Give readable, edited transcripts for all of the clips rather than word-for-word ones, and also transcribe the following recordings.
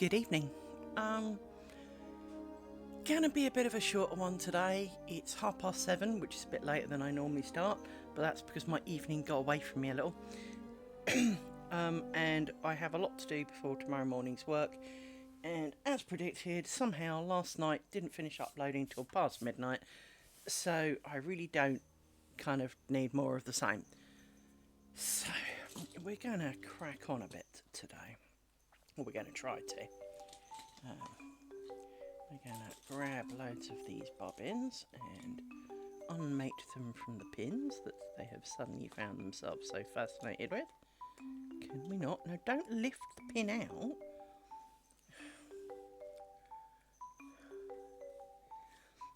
Good evening. Gonna be a bit of a shorter one today. It's 7:30, which is a bit later than I normally start, but that's because my evening got away from me a little. And I have a lot to do before tomorrow morning's work. And as predicted, somehow last night didn't finish uploading till past midnight, so I really don't kind of need more of the same. So we're gonna crack on a bit today. Well, we're gonna try to. We're gonna grab loads of these bobbins and unmate them from the pins that they have suddenly found themselves so fascinated with. Can we not? No, don't lift the pin out.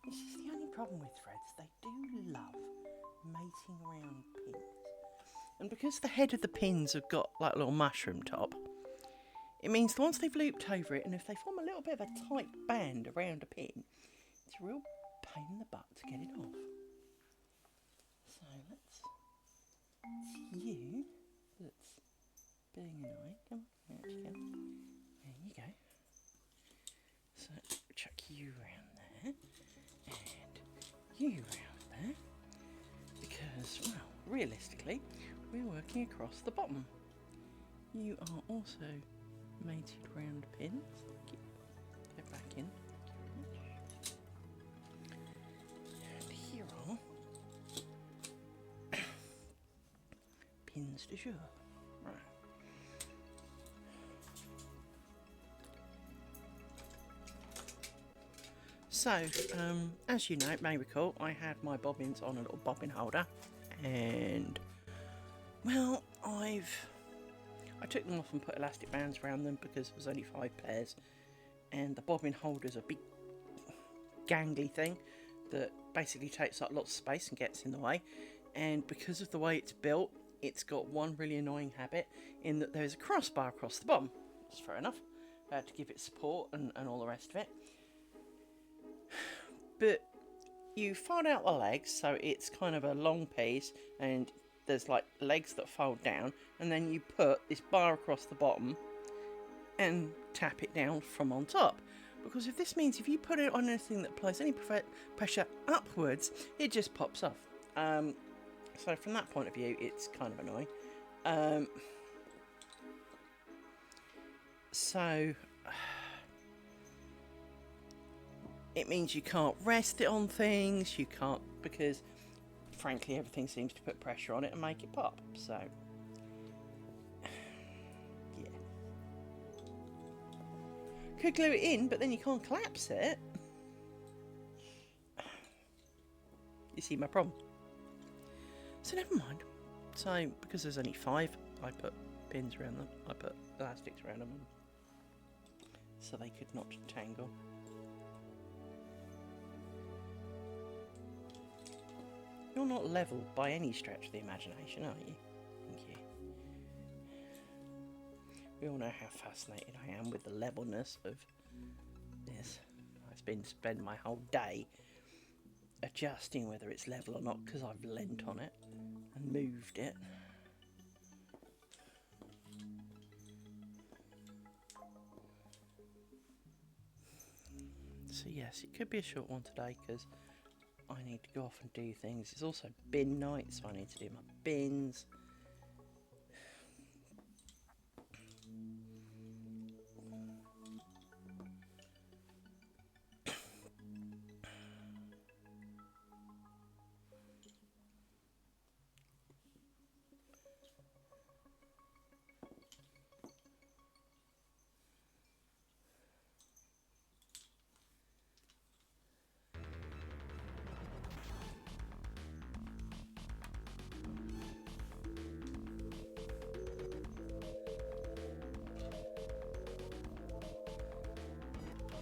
This is the only problem with threads. They do love mating around pins. And because the head of the pins have got like a little mushroom top, it means that once they've looped over it, and if they form a little bit of a tight band around a pin, it's a real pain in the butt to get it off. So it's you that's being annoying. Come on, out you go. There you go. So chuck you round there, and you round there, because, well, realistically, we're working across the bottom. You are also mated round pins. Get back in. And here are pins de jour. Right. So, as you may recall, I had my bobbins on a little bobbin holder, and well, I took them off and put elastic bands around them because it was only 5 pairs, and the bobbin holder's a big gangly thing that basically takes up lots of space and gets in the way. And because of the way it's built, it's got one really annoying habit in that there's a crossbar across the bottom. It's fair enough, to give it support and all the rest of it. But you fold out the legs, so it's kind of a long piece, and there's like legs that fold down, and then you put this bar across the bottom and tap it down from on top. Because if this means if you put it on anything that applies any pressure upwards, it just pops off. So from that point of view, it's kind of annoying. So it means you can't rest it on things, you can't, because frankly everything seems to put pressure on it and make it pop, so yeah. Could glue it in, but then you can't collapse it. You see my problem? So never mind. So because there's only 5, I put pins around them, I put elastics around them so they could not tangle. You're not level by any stretch of the imagination, are you? Thank you. We all know how fascinated I am with the levelness of this. I spend my whole day adjusting whether it's level or not because I've leant on it and moved it. So yes, it could be a short one today because I need to go off and do things. It's also bin night, so I need to do my bins.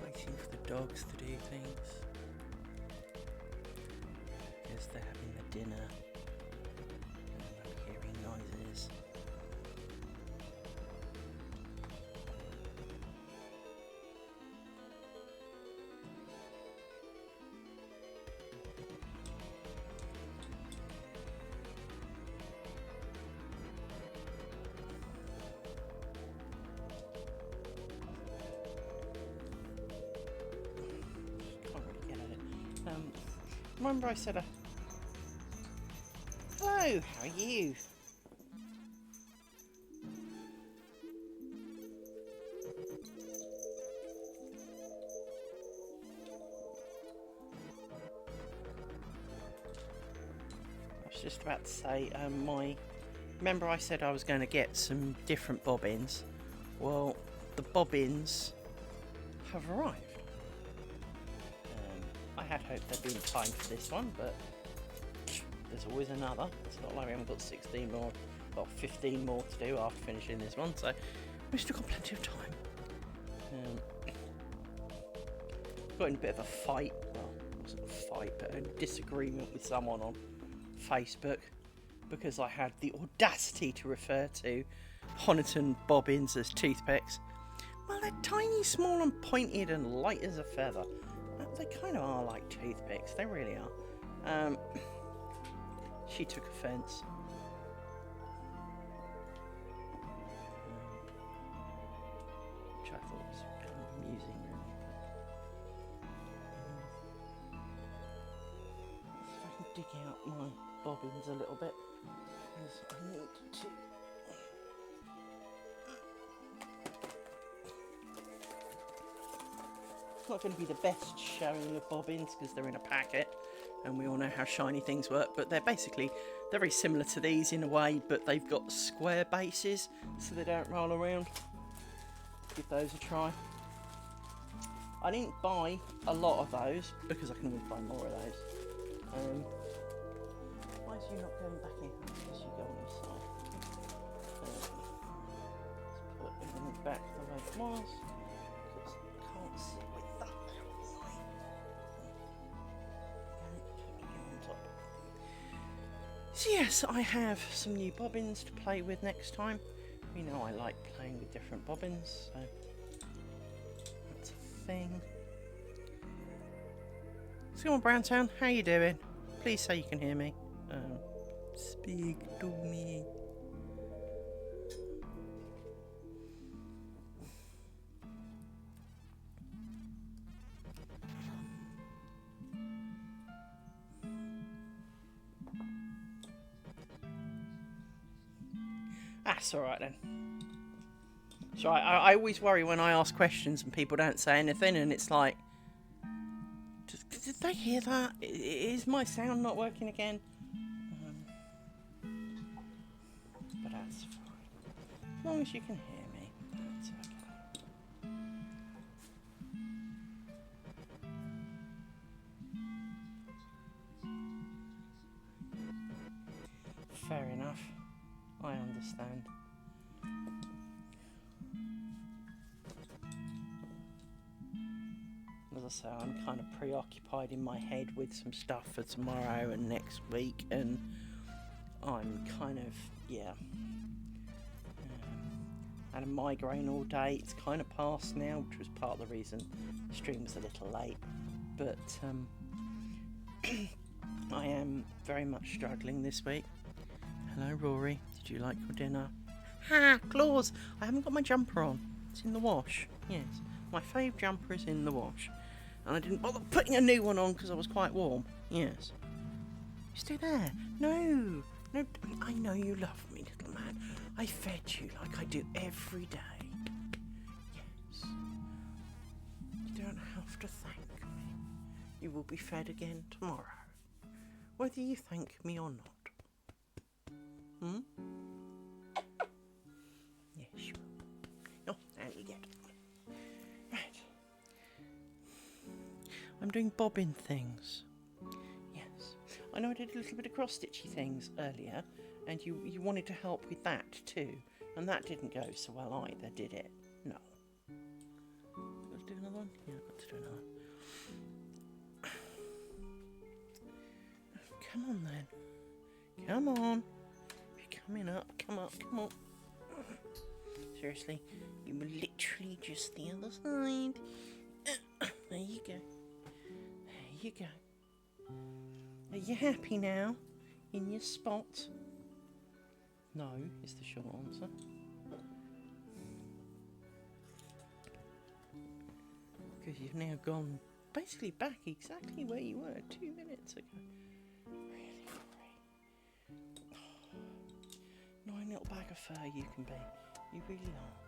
Waiting for the dogs to do things because they're having their dinner and I'm hearing noises. Remember I said hello, how are you? I was just about to say, remember I said I was going to get some different bobbins? Well, the bobbins have arrived. I had hoped there'd be time for this one, but there's always another. It's not like we haven't got 16 more, well, 15 more to do after finishing this one, so we've still got plenty of time. Got in a bit of a fight, well, it wasn't a fight, but a disagreement with someone on Facebook because I had the audacity to refer to Honiton bobbins as toothpicks. Well, they're tiny, small and pointed and light as a feather. They kind of are like toothpicks, they really are. She took offence. Which I thought was kind of amusing, really. If I can dig out my bobbins a little bit, because I need to. It's not going to be the best showing of bobbins because they're in a packet and we all know how shiny things work, but they're very similar to these in a way, but they've got square bases so they don't roll around. Give those a try. I didn't buy a lot of those because I can always buy more of those. Why is you not going back in? Because you go on this side. Let's put everything back the way it was. Because I can't sit with that outside. On top. So yes, I have some new bobbins to play with next time. You know I like playing with different bobbins, so that's a thing. So come on, Browntown, how you doing? Please say you can hear me. Speak to me. That's alright then. So I always worry when I ask questions and people don't say anything, and it's like, did they hear that? Is my sound not working again? But that's fine. As long as you can hear me, that's okay. Fair enough. I understand. As I say, I'm kind of preoccupied in my head with some stuff for tomorrow and next week, and I'm kind of, had a migraine all day. It's kind of past now, which was part of the reason the stream was a little late, but I am very much struggling this week. Hello, Rory. Did you like your dinner? Ha! Claws! I haven't got my jumper on. It's in the wash. Yes. My fave jumper is in the wash. And I didn't bother putting a new one on because I was quite warm. Yes. You stay there. No. No, I know you love me, little man. I fed you like I do every day. Yes. You don't have to thank me. You will be fed again tomorrow. Whether you thank me or not. Hmm? Yes, you will. Oh, there you get it. Right. I'm doing bobbin things. Yes. I know I did a little bit of cross-stitchy things earlier, and you wanted to help with that too. And that didn't go so well either, did it? No. Let's do another one? Yeah, let's do another one. Come on then. Come on. Coming up, come on. Seriously, you were literally just the other side. There you go. There you go. Are you happy now? In your spot? No, is the short answer. Because you've now gone basically back exactly where you were 2 minutes ago. Really free. Annoying little bag of fur you can be. You really are.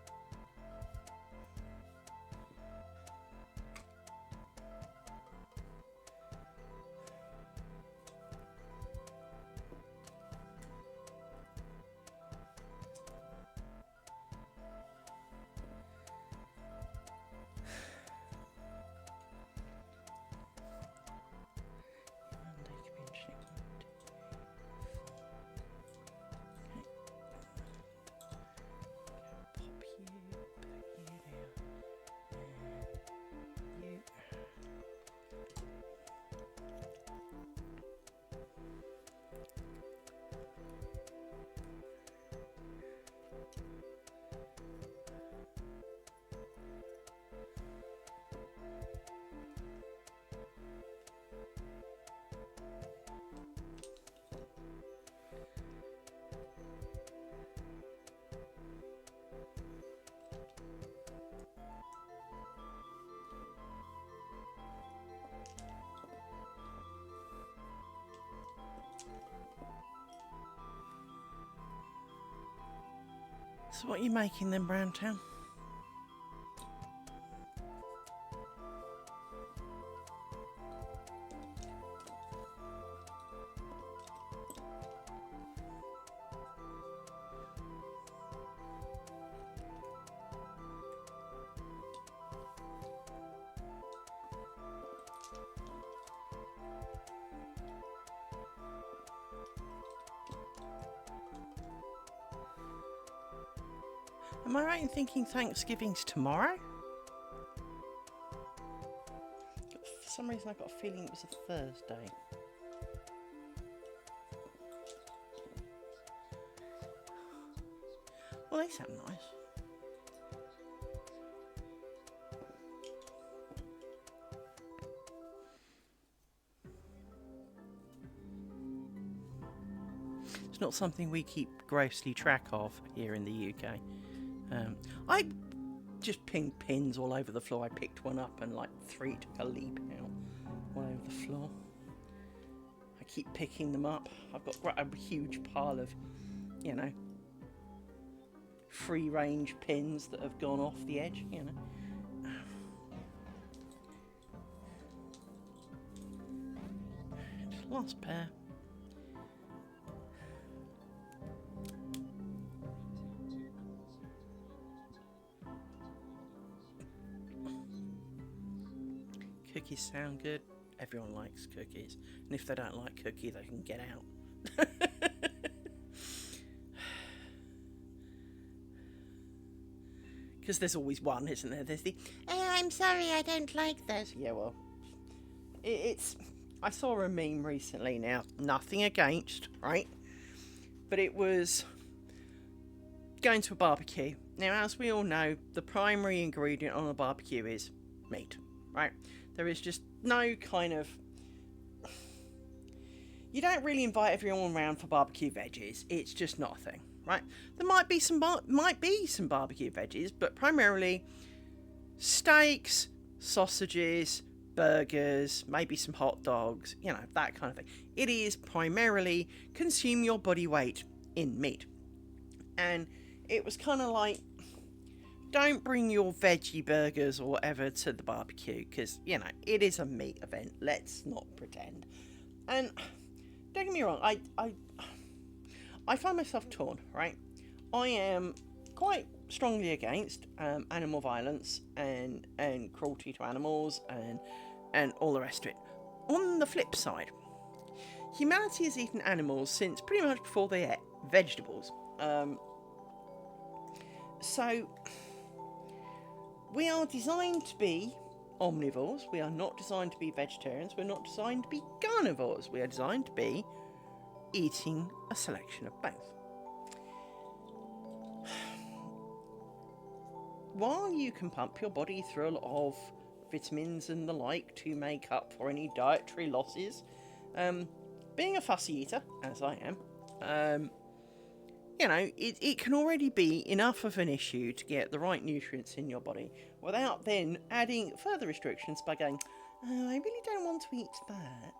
So what are you making then, Browntown? Am I right in thinking Thanksgiving's tomorrow? For some reason I got a feeling it was a Thursday. Well, they sound nice. It's not something we keep grossly track of here in the UK. I just pinged pins all over the floor. I picked one up and like 3 took a leap out all over the floor. I keep picking them up. I've got a huge pile of, you know, free range pins that have gone off the edge, you know. Last pair. Cookies sound good. Everyone likes cookies. And if they don't like cookie, they can get out. Because there's always one, isn't there? There's the, oh, I'm sorry, I don't like those. Yeah, well, it's... I saw a meme recently now. Nothing against, right? But it was going to a barbecue. Now, as we all know, the primary ingredient on a barbecue is meat, right? There is just no kind of... You don't really invite everyone around for barbecue veggies. It's just not a thing, right? There might be some barbecue veggies, but primarily steaks, sausages, burgers, maybe some hot dogs, you know, that kind of thing. It is primarily consume your body weight in meat. And it was kind of like, don't bring your veggie burgers or whatever to the barbecue, because, you know, it is a meat event. Let's not pretend. And don't get me wrong, I find myself torn, right? I am quite strongly against animal violence and cruelty to animals and all the rest of it. On the flip side, humanity has eaten animals since pretty much before they ate vegetables. So we are designed to be omnivores. We are not designed to be vegetarians. We're not designed to be carnivores. We are designed to be eating a selection of both. While you can pump your body through a lot of vitamins and the like to make up for any dietary losses, being a fussy eater, as I am, you know, it can already be enough of an issue to get the right nutrients in your body without then adding further restrictions by going, oh, I really don't want to eat that.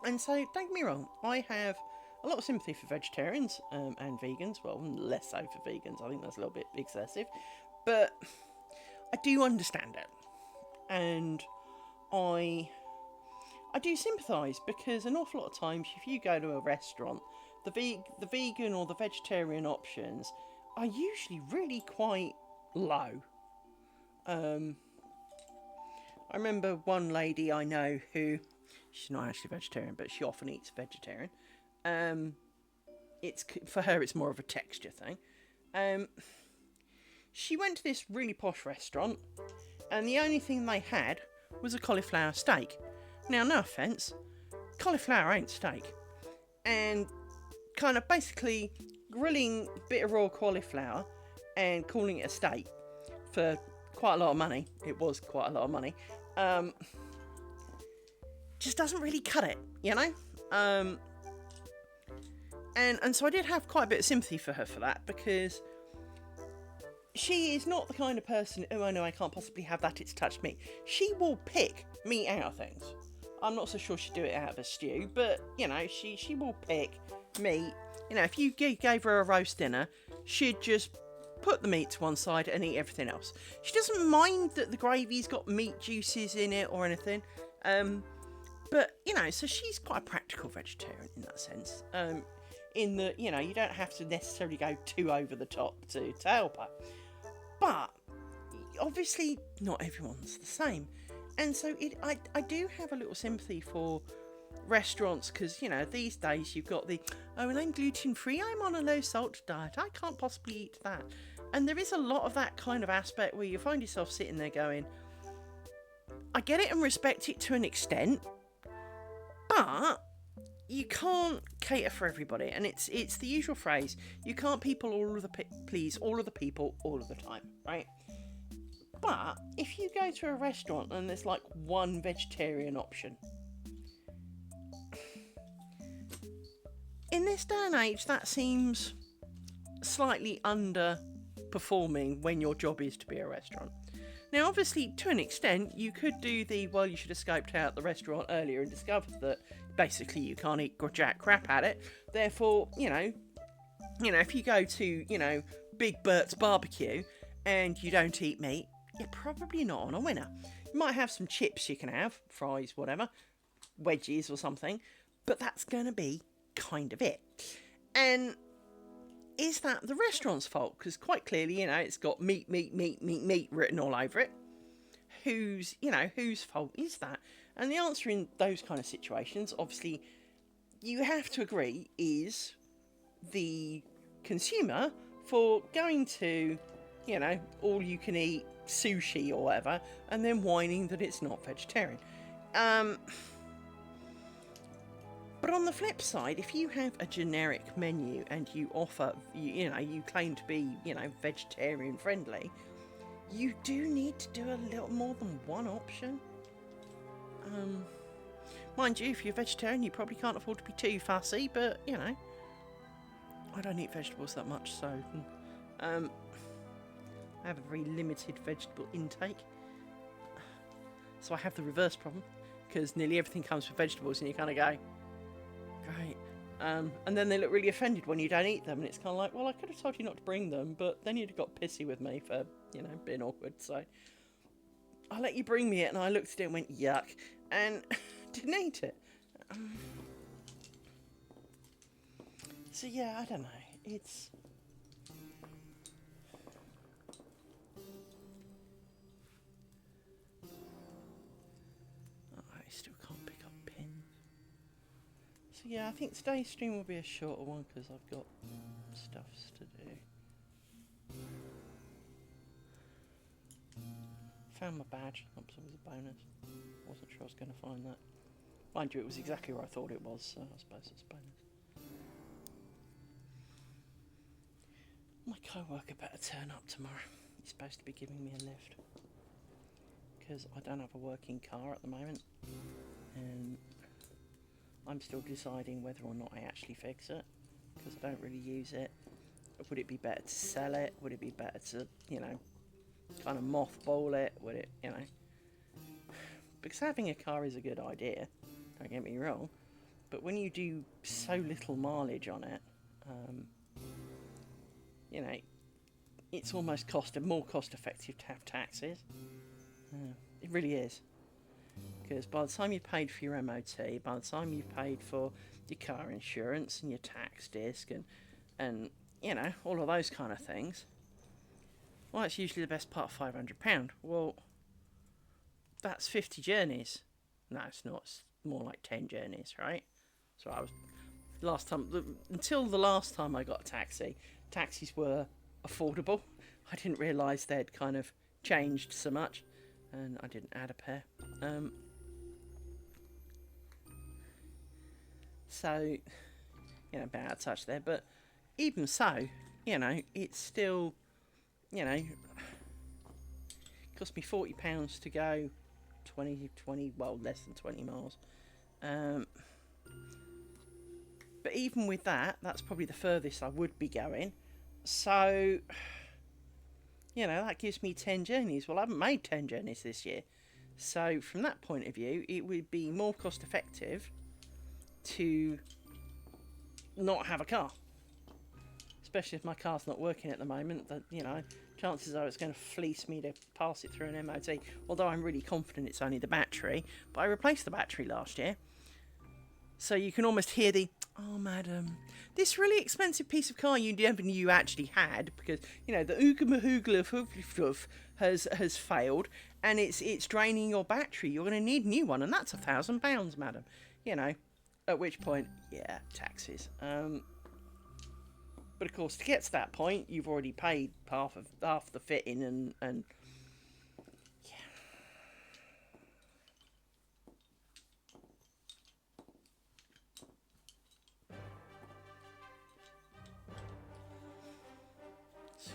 And so, don't get me wrong, I have a lot of sympathy for vegetarians and vegans. Well, less so for vegans. I think that's a little bit excessive. But I do understand it. And I do sympathise, because an awful lot of times if you go to a restaurant, the vegan or the vegetarian options are usually really quite low. I remember one lady I know who, she's not actually vegetarian, but she often eats vegetarian. It's for her, it's more of a texture thing. She went to this really posh restaurant, and the only thing they had was a cauliflower steak. Now, no offence, cauliflower ain't steak. And kind of basically grilling a bit of raw cauliflower and calling it a steak for quite a lot of money. It was quite a lot of money. Just doesn't really cut it, you know? And so I did have quite a bit of sympathy for her for that, because she is not the kind of person, oh, I know I can't possibly have that, it's touched meat. She will pick meat out of things. I'm not so sure she'd do it out of a stew, but, you know, she will pick meat. You know, if you gave her a roast dinner, she'd just put the meat to one side and eat everything else. She doesn't mind that the gravy's got meat juices in it or anything. But, you know, so she's quite a practical vegetarian in that sense. In that, you know, you don't have to necessarily go too over the top to help her. But, obviously, not everyone's the same. And so I do have a little sympathy for restaurants, because, you know, these days you've got the, oh, and I'm gluten-free, I'm on a low-salt diet, I can't possibly eat that. And there is a lot of that kind of aspect where you find yourself sitting there going, I get it and respect it to an extent, but you can't cater for everybody. And it's the usual phrase, you can't please all of the people all of the time, right? But if you go to a restaurant and there's like one vegetarian option, in this day and age, that seems slightly underperforming when your job is to be a restaurant. Now, obviously, to an extent, you could do well, you should have scoped out the restaurant earlier and discovered that basically you can't eat jack crap at it. Therefore, you know, if you go to, you know, Big Bert's Barbecue and you don't eat meat, you're probably not on a winner. You might have some chips you can have, fries, whatever, wedges or something, but that's going to be kind of it. And is that the restaurant's fault? Because quite clearly, you know, it's got meat written all over it. Whose fault is that? And the answer in those kind of situations, obviously, you have to agree, is the consumer for going to, you know, all you can eat sushi or whatever, and then whining that it's not vegetarian. But on the flip side, if you have a generic menu and you offer, you claim to be, you know, vegetarian friendly, you do need to do a little more than one option. Mind you, if you're vegetarian, you probably can't afford to be too fussy, but, you know, I don't eat vegetables that much, so, I have a very limited vegetable intake. So I have the reverse problem, because nearly everything comes with vegetables, and you kind of go, great. And then they look really offended when you don't eat them, and it's kind of like, well, I could have told you not to bring them, but then you'd have got pissy with me for, you know, being awkward, so I let you bring me it, and I looked at it and went, yuck, and didn't eat it. So yeah, I don't know, it's... I still can't pick up pins. So yeah, I think today's stream will be a shorter one because I've got stuffs to do. Found my badge, that was always a bonus. Wasn't sure I was going to find that. Mind you, it was exactly where I thought it was, so I suppose it's a bonus. My co-worker better turn up tomorrow. He's supposed to be giving me a lift. Because I don't have a working car at the moment. And I'm still deciding whether or not I actually fix it. Because I don't really use it. Would it be better to sell it? Would it be better to, you know, kind of mothball it? Would it, you know? because having a car is a good idea, don't get me wrong, but when you do so little mileage on it, you know, it's almost more cost effective to have taxis. It really is. Because by the time you've paid for your MOT, by the time you've paid for your car insurance and your tax disc and you know, all of those kind of things, well, it's usually the best part of £500. Well, that's 50 journeys. No, it's not. It's more like 10 journeys, right? So I was until the last time I got a taxi, taxis were affordable. I didn't realise they'd kind of changed so much, and I didn't add a pair. So, you know, a bit out of touch there, but even so, you know, it's still, you know, it cost me £40 to go 20, well, less than 20 miles. But even with that, that's probably the furthest I would be going. So, you know, that gives me 10 journeys. Well, I haven't made 10 journeys this year. So, from that point of view, it would be more cost effective to not have a car. Especially if my car's not working at the moment. That, you know, chances are it's going to fleece me to pass it through an MOT. Although I'm really confident it's only the battery. But I replaced the battery last year. So you can almost hear the, oh, madam, this really expensive piece of car you never knew you actually had, because, you know, the Ooga has failed, and it's draining your battery. You're going to need a new one, and that's £1,000, madam. You know, at which point, yeah, taxes. But of course, to get to that point, you've already paid half the fitting and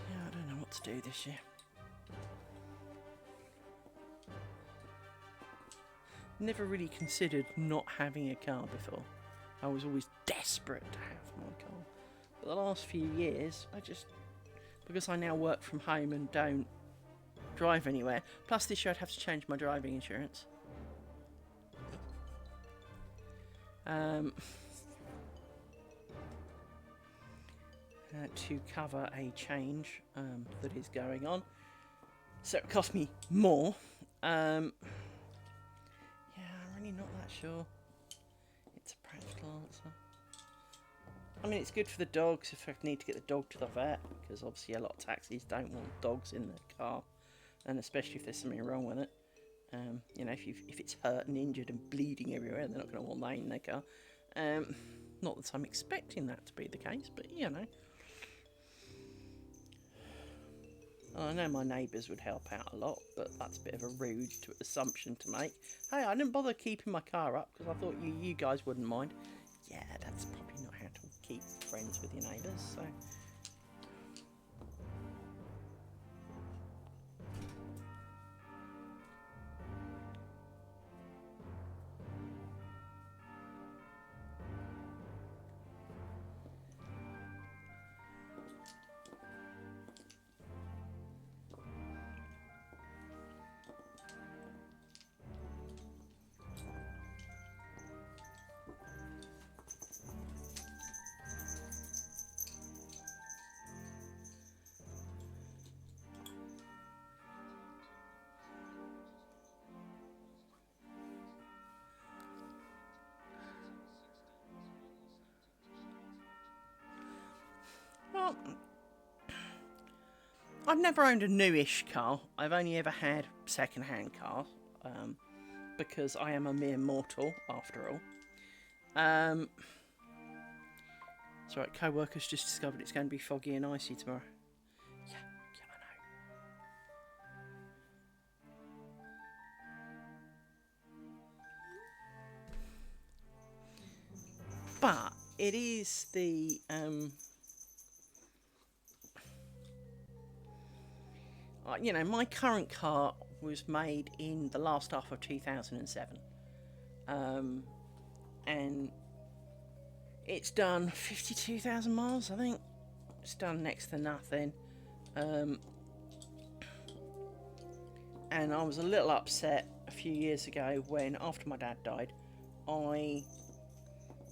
I don't know what to do this year. Never really considered not having a car before. I was always desperate to have my car. But the last few years, because I now work from home and don't drive anywhere, plus this year I'd have to change my driving insurance. To cover a change that is going on, so it cost me more. Yeah, I'm really not that sure it's a practical answer. I mean, it's good for the dogs if I need to get the dog to the vet, because obviously a lot of taxis don't want dogs in their car, and especially if there's something wrong with it. You know, if it's hurt and injured and bleeding everywhere, they're not going to want that in their car. Not that I'm expecting that to be the case, but you know. I know my neighbours would help out a lot, but that's a bit of a rude assumption to make. Hey, I didn't bother keeping my car up because I thought you guys wouldn't mind. Yeah, that's probably not how to keep friends with your neighbours, so... Well, I've never owned a newish car. I've only ever had second-hand cars, because I am a mere mortal, after all. It's alright, co-workers just discovered it's going to be foggy and icy tomorrow. Yeah, I know. But it is the you know, my current car was made in the last half of 2007, and it's done 52,000 miles, I think. It's done next to nothing, and I was a little upset a few years ago when, after my dad died, I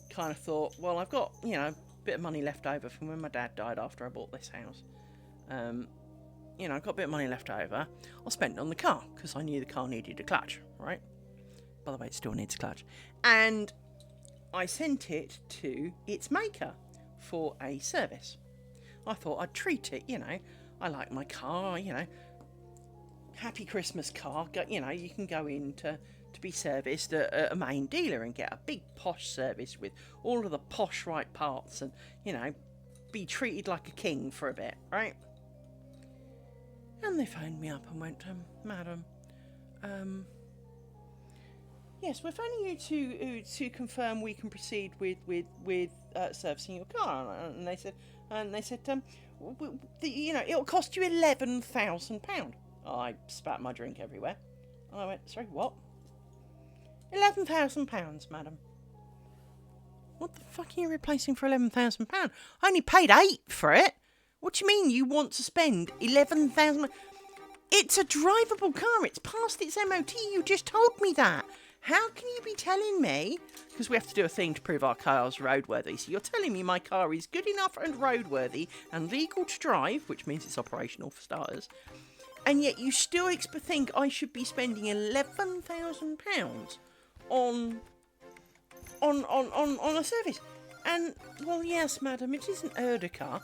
kind of thought, well, I've got, a bit of money left over from when my dad died after I bought this house. I've got a bit of money left over. I'll spend it on the car because I knew the car needed a clutch, right? By the way, it still needs a clutch. And I sent it to its maker for a service. I thought I'd treat it, I like my car, happy Christmas car. You can go in to be serviced at a main dealer and get a big posh service with all of the posh right parts and, be treated like a king for a bit, right? And they phoned me up and went, Madam, yes, we're phoning you to confirm we can proceed with servicing your car. And they said, it'll cost you £11,000. I spat my drink everywhere. And I went, sorry, what? £11,000, madam. What the fuck are you replacing for £11,000? I only paid £8 for it. What do you mean you want to spend £11,000? It's a drivable car. It's past its MOT. You just told me that. How can you be telling me? Because we have to do a thing to prove our car's roadworthy. So you're telling me my car is good enough and roadworthy and legal to drive, which means it's operational for starters. And yet you still think I should be spending £11,000 on a service. And, well, yes, madam, it is an older car.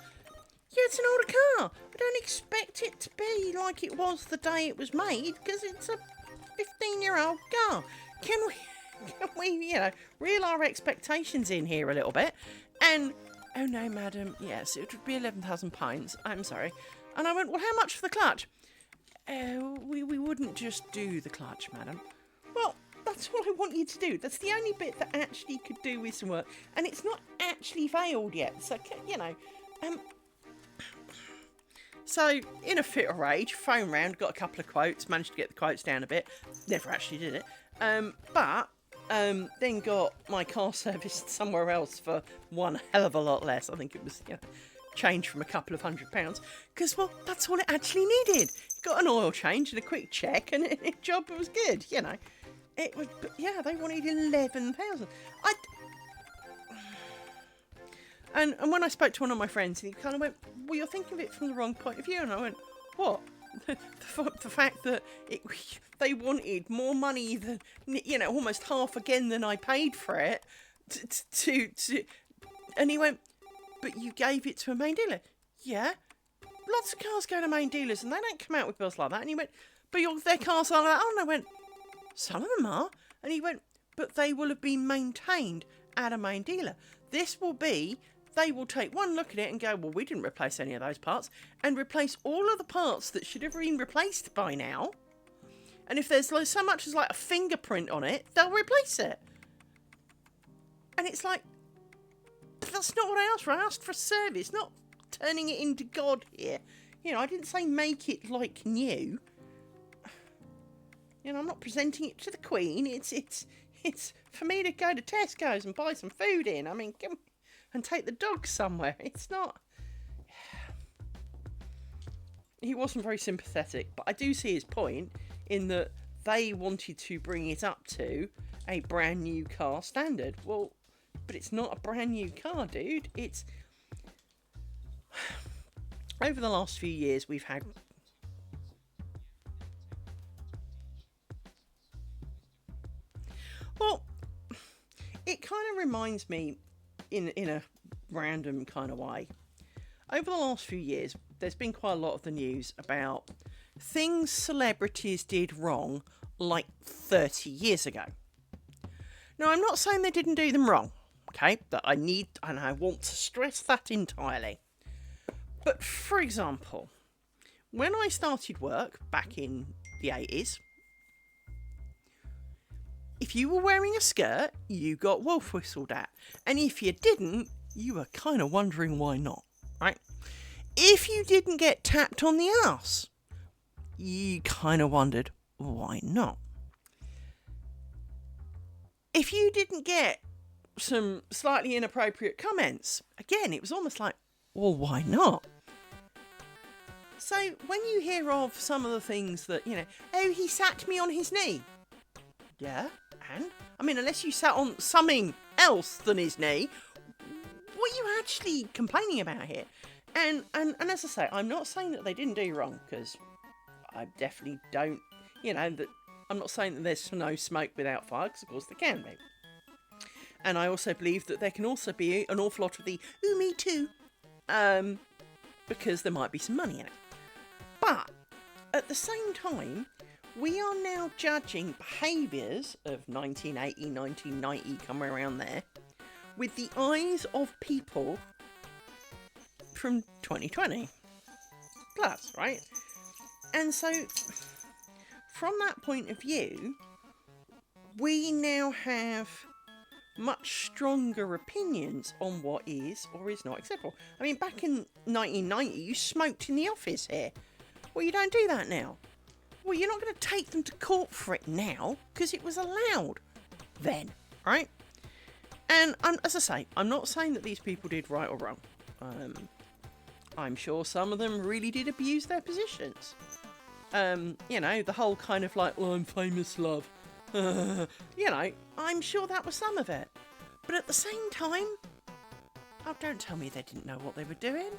Yeah, it's an older car. I don't expect it to be like it was the day it was made, because it's a 15-year-old car. Can we, reel our expectations in here a little bit? And, oh no, madam, yes, it would be £11,000. I'm sorry. And I went, well, how much for the clutch? We wouldn't just do the clutch, madam. Well, that's all I want you to do. That's the only bit that actually could do with some work. And it's not actually failed yet. So, So, in a fit of rage, phoned round, got a couple of quotes, managed to get the quotes down a bit. Never actually did it. But then got my car serviced somewhere else for one hell of a lot less. I think it was, change from a couple of £100. Because, well, that's all it actually needed. Got an oil change and a quick check and the job was good, It was, but yeah, they wanted 11,000. And when I spoke to one of my friends, he kind of went, well, you're thinking of it from the wrong point of view. And I went, what? The fact that they wanted more money than, almost half again than I paid for it. And he went, but you gave it to a main dealer. Yeah. Lots of cars go to main dealers and they don't come out with bills like that. And he went, but their cars are like that. Oh, and I went, some of them are. And he went, but they will have been maintained at a main dealer. This will be, they will take one look at it and go, well, we didn't replace any of those parts, and replace all of the parts that should have been replaced by now. And if there's so much as like a fingerprint on it, they'll replace it. And it's like, that's not what I asked for. I asked for a service, not turning it into God here. I didn't say make it like new. I'm not presenting it to the Queen. It's for me to go to Tesco's and buy some food in. I mean, and take the dog somewhere. It's not. He wasn't very sympathetic, but I do see his point in that they wanted to bring it up to a brand new car standard. Well, but it's not a brand new car, dude. It's over the last few years we've had. Well, it kind of reminds me, in a random kind of way, over the last few years, there's been quite a lot of the news about things celebrities did wrong like 30 years ago. Now, I'm not saying they didn't do them wrong, okay? That I need, and I want to stress that entirely. But, for example, when I started work back in the 80s, if you were wearing a skirt, you got wolf whistled at. And if you didn't, you were kind of wondering why not, right? If you didn't get tapped on the arse, you kind of wondered why not. If you didn't get some slightly inappropriate comments, again, it was almost like, well, why not? So when you hear of some of the things that, oh, he sat me on his knee. Yeah, and? I mean, unless you sat on something else than his knee, what are you actually complaining about here? And as I say, I'm not saying that they didn't do wrong, because I definitely don't, that I'm not saying that there's no smoke without fire, because of course there can be. And I also believe that there can also be an awful lot of the, ooh, me too, because there might be some money in it. But at the same time, we are now judging behaviours of 1980, 1990, somewhere around there, with the eyes of people from 2020 plus, right? And so, from that point of view, we now have much stronger opinions on what is or is not acceptable. I mean, back in 1990, you smoked in the office here. Well, you don't do that now. Well, you're not going to take them to court for it now, because it was allowed then, right? And as I say, I'm not saying that these people did right or wrong. I'm sure some of them really did abuse their positions. The whole kind of like, well, I'm famous, love. I'm sure that was some of it. But at the same time, oh, don't tell me they didn't know what they were doing.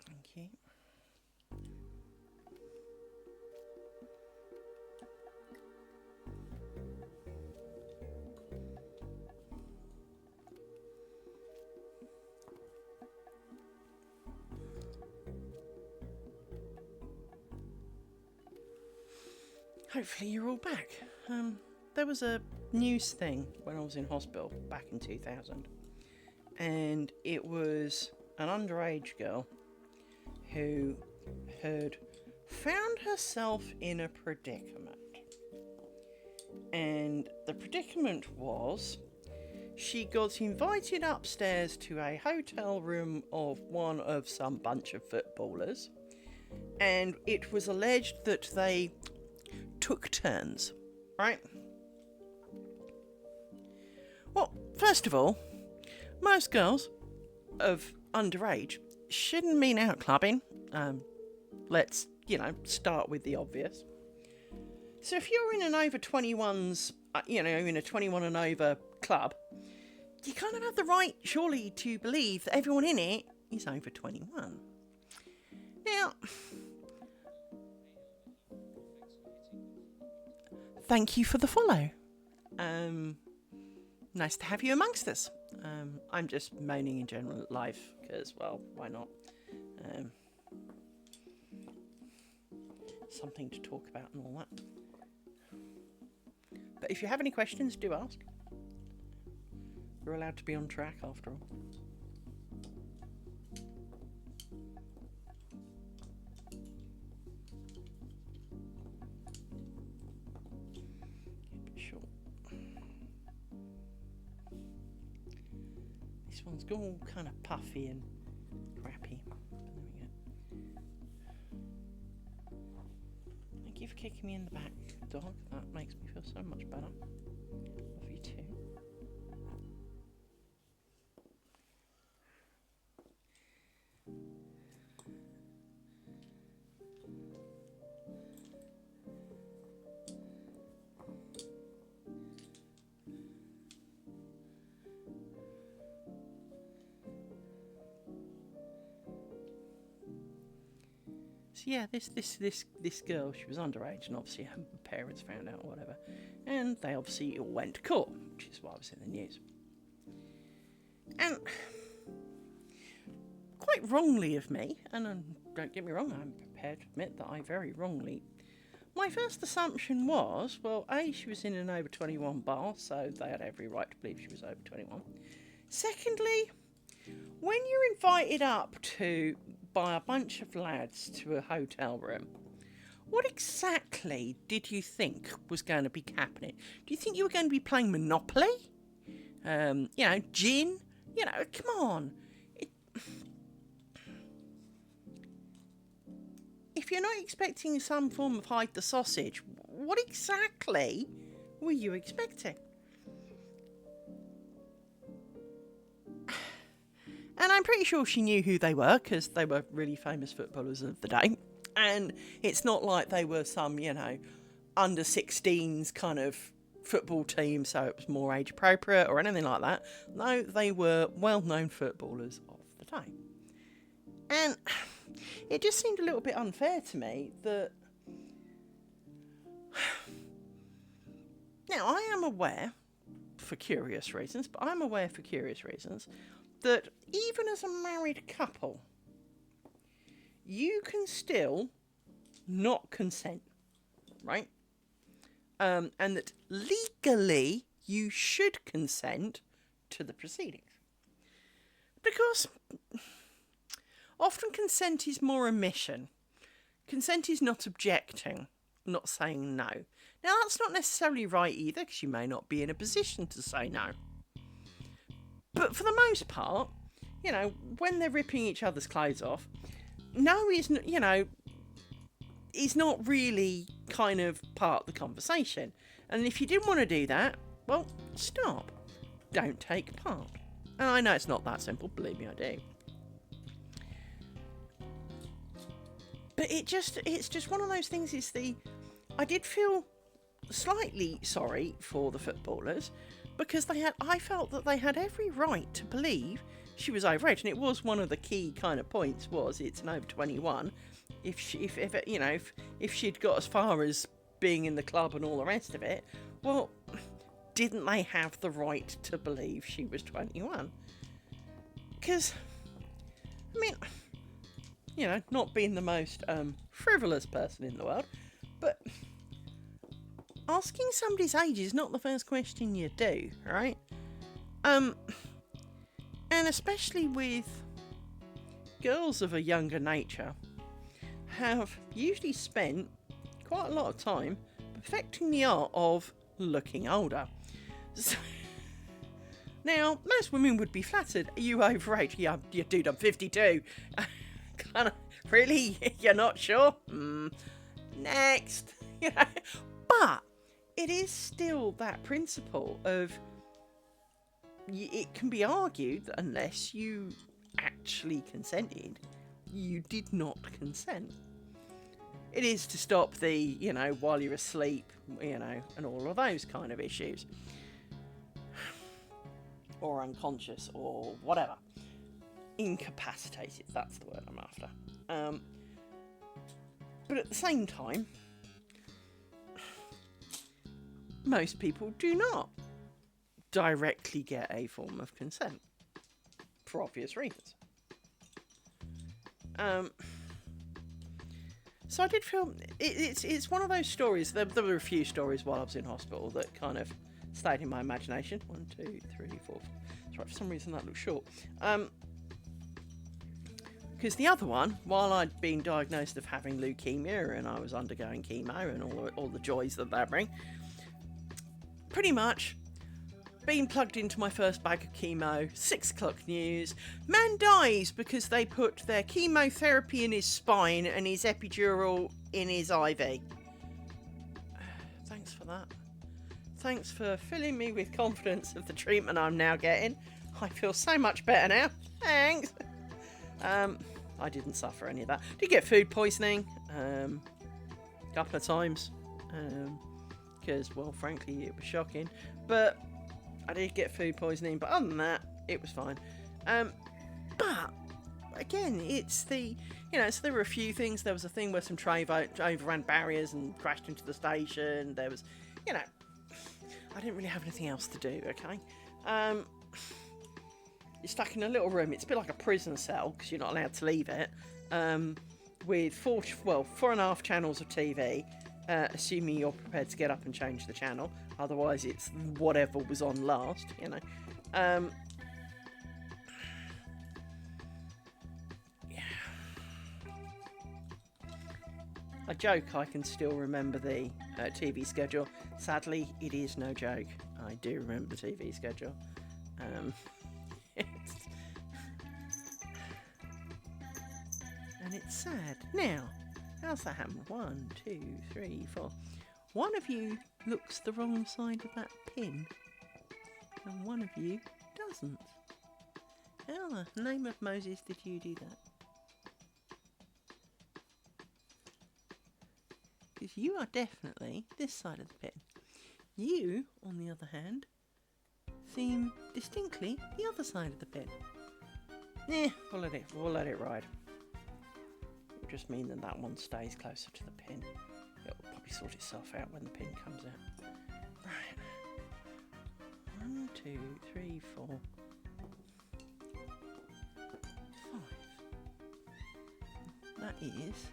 Thank you. Hopefully you're all back. There was a news thing when I was in hospital back in 2000, and it was an underage girl who had found herself in a predicament. And the predicament was she got invited upstairs to a hotel room of one of some bunch of footballers, and it was alleged that they took turns, right? Well, first of all, most girls of underage shouldn't mean out clubbing. Let's, start with the obvious. So if you're in an over 21s, in a 21 and over club, you kind of have the right, surely, to believe that everyone in it is over 21. Now, thank you for the follow. Nice to have you amongst us. I'm just moaning in general life, because, well, why not? Something to talk about and all that. But if you have any questions, do ask. We're allowed to be on track after all. A bit short. This one's all kind of puffy and crappy. There we go. Thank you for kicking me in the back, dog. That makes me feel so much better. Love you too. So yeah, this girl, she was underage, and obviously her parents found out or whatever, and they obviously all went to court, which is why I was in the news. And quite wrongly of me, and don't get me wrong, I'm prepared to admit that I very wrongly. My first assumption was, well, A, she was in an over 21 bar, so they had every right to believe she was over 21. Secondly, when you're invited up by a bunch of lads to a hotel room, what exactly did you think was going to be happening? Do you think you were going to be playing Monopoly? Gin? Come on. If you're not expecting some form of hide the sausage, what exactly were you expecting? And I'm pretty sure she knew who they were, because they were really famous footballers of the day. And it's not like they were some, under 16s kind of football team, so it was more age appropriate or anything like that. No, they were well-known footballers of the day. And it just seemed a little bit unfair to me that... Now, I am aware, for curious reasons, that even as a married couple, you can still not consent, right? And that legally you should consent to the proceedings. Because often consent is more omission. Consent is not objecting, not saying no. Now, that's not necessarily right either, because you may not be in a position to say no. But for the most part, when they're ripping each other's clothes off, no is, is not really kind of part of the conversation. And if you didn't want to do that, well, stop. Don't take part. And I know it's not that simple, believe me, I do. But it's just one of those things, I did feel slightly sorry for the footballers, because I felt that they had every right to believe she was overage, and it was one of the key kind of points was it's an over 21. If she'd got as far as being in the club and all the rest of it, well, didn't they have the right to believe she was 21? Because, not being the most frivolous person in the world, but asking somebody's age is not the first question you do, right? And especially with girls of a younger nature, have usually spent quite a lot of time perfecting the art of looking older. So, Now, most women would be flattered. Are you overage? Yeah, dude, I'm 52. Kind of, really? You're not sure? Next. But it is still that principle of it can be argued that unless you actually consented, you did not consent. It is to stop the, while you're asleep, and all of those kind of issues. Or unconscious, or whatever. Incapacitated, that's the word I'm after. But at the same time, most people do not directly get a form of consent. For obvious reasons. So I did feel it's one of those stories. There were a few stories while I was in hospital that kind of stayed in my imagination. 1, 2, 3, 4. Sorry, for some reason that looks short. Because the other one, while I'd been diagnosed of having leukemia and I was undergoing chemo and all the joys that bring, pretty much being plugged into my first bag of chemo, 6 o'clock news, man dies because they put their chemotherapy in his spine and his epidural in his IV. Thanks for that. Thanks for filling me with confidence of the treatment I'm now getting. I feel so much better now. Thanks. I didn't suffer any of that. Did get food poisoning a couple of times because, well, frankly, it was shocking. But I did get food poisoning, but other than that, it was fine. But again, it's the, so there were a few things. There was a thing where some train overran barriers and crashed into the station. There was, I didn't really have anything else to do, okay? You're stuck in a little room. It's a bit like a prison cell because you're not allowed to leave it. With 4.5 channels of TV, assuming you're prepared to get up and change the channel. Otherwise, it's whatever was on last, Yeah. I joke I can still remember the TV schedule. Sadly, it is no joke. I do remember the TV schedule. And it's sad. Now, how's that happen? 1, 2, 3, 4. One of you looks the wrong side of that pin, and one of you doesn't. How in the name of Moses did you do that? Because you are definitely this side of the pin. You, on the other hand, seem distinctly the other side of the pin. We'll let it ride. It'll just mean that one stays closer to the pin. It'll probably sort itself out when the pin comes out. Right. 1, 2, 3, 4, 5. That is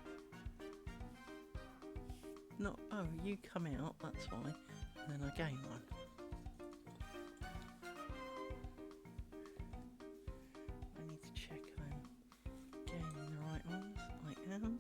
not. Oh, you come out. That's why. And then I gain one. I need to check I'm gaining the right ones. I am.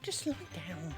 Just lie down.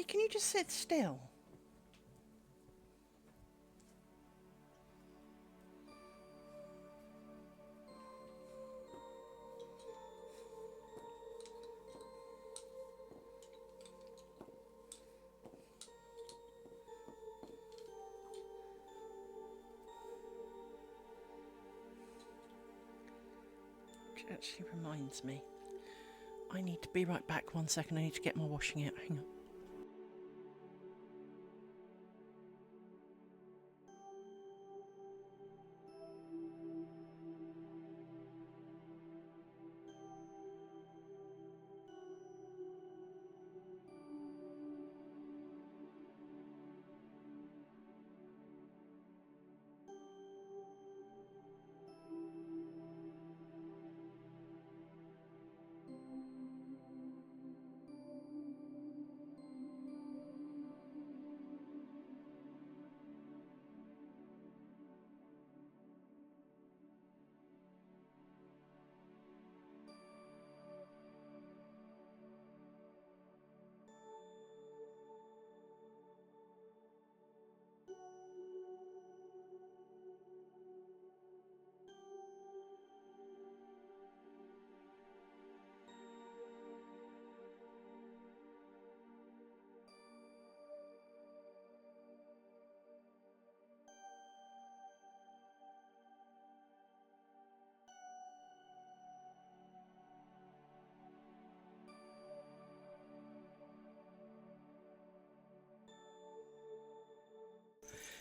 can you just sit still? Which actually reminds me, I need to be right back 1 second. I need to get my washing out. Hang on.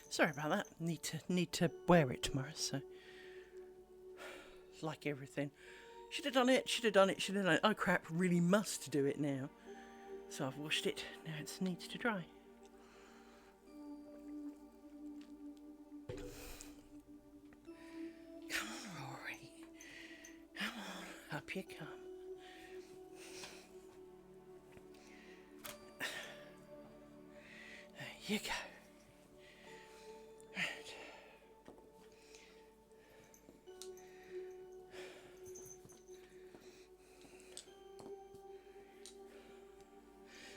Sorry about that. Need to wear it tomorrow. So, like everything, should have done it. Should have done it. Should have done it. Oh crap! Really must do it now. So I've washed it. Now it needs to dry. Come on, Rory. Come on, up you come. There you go.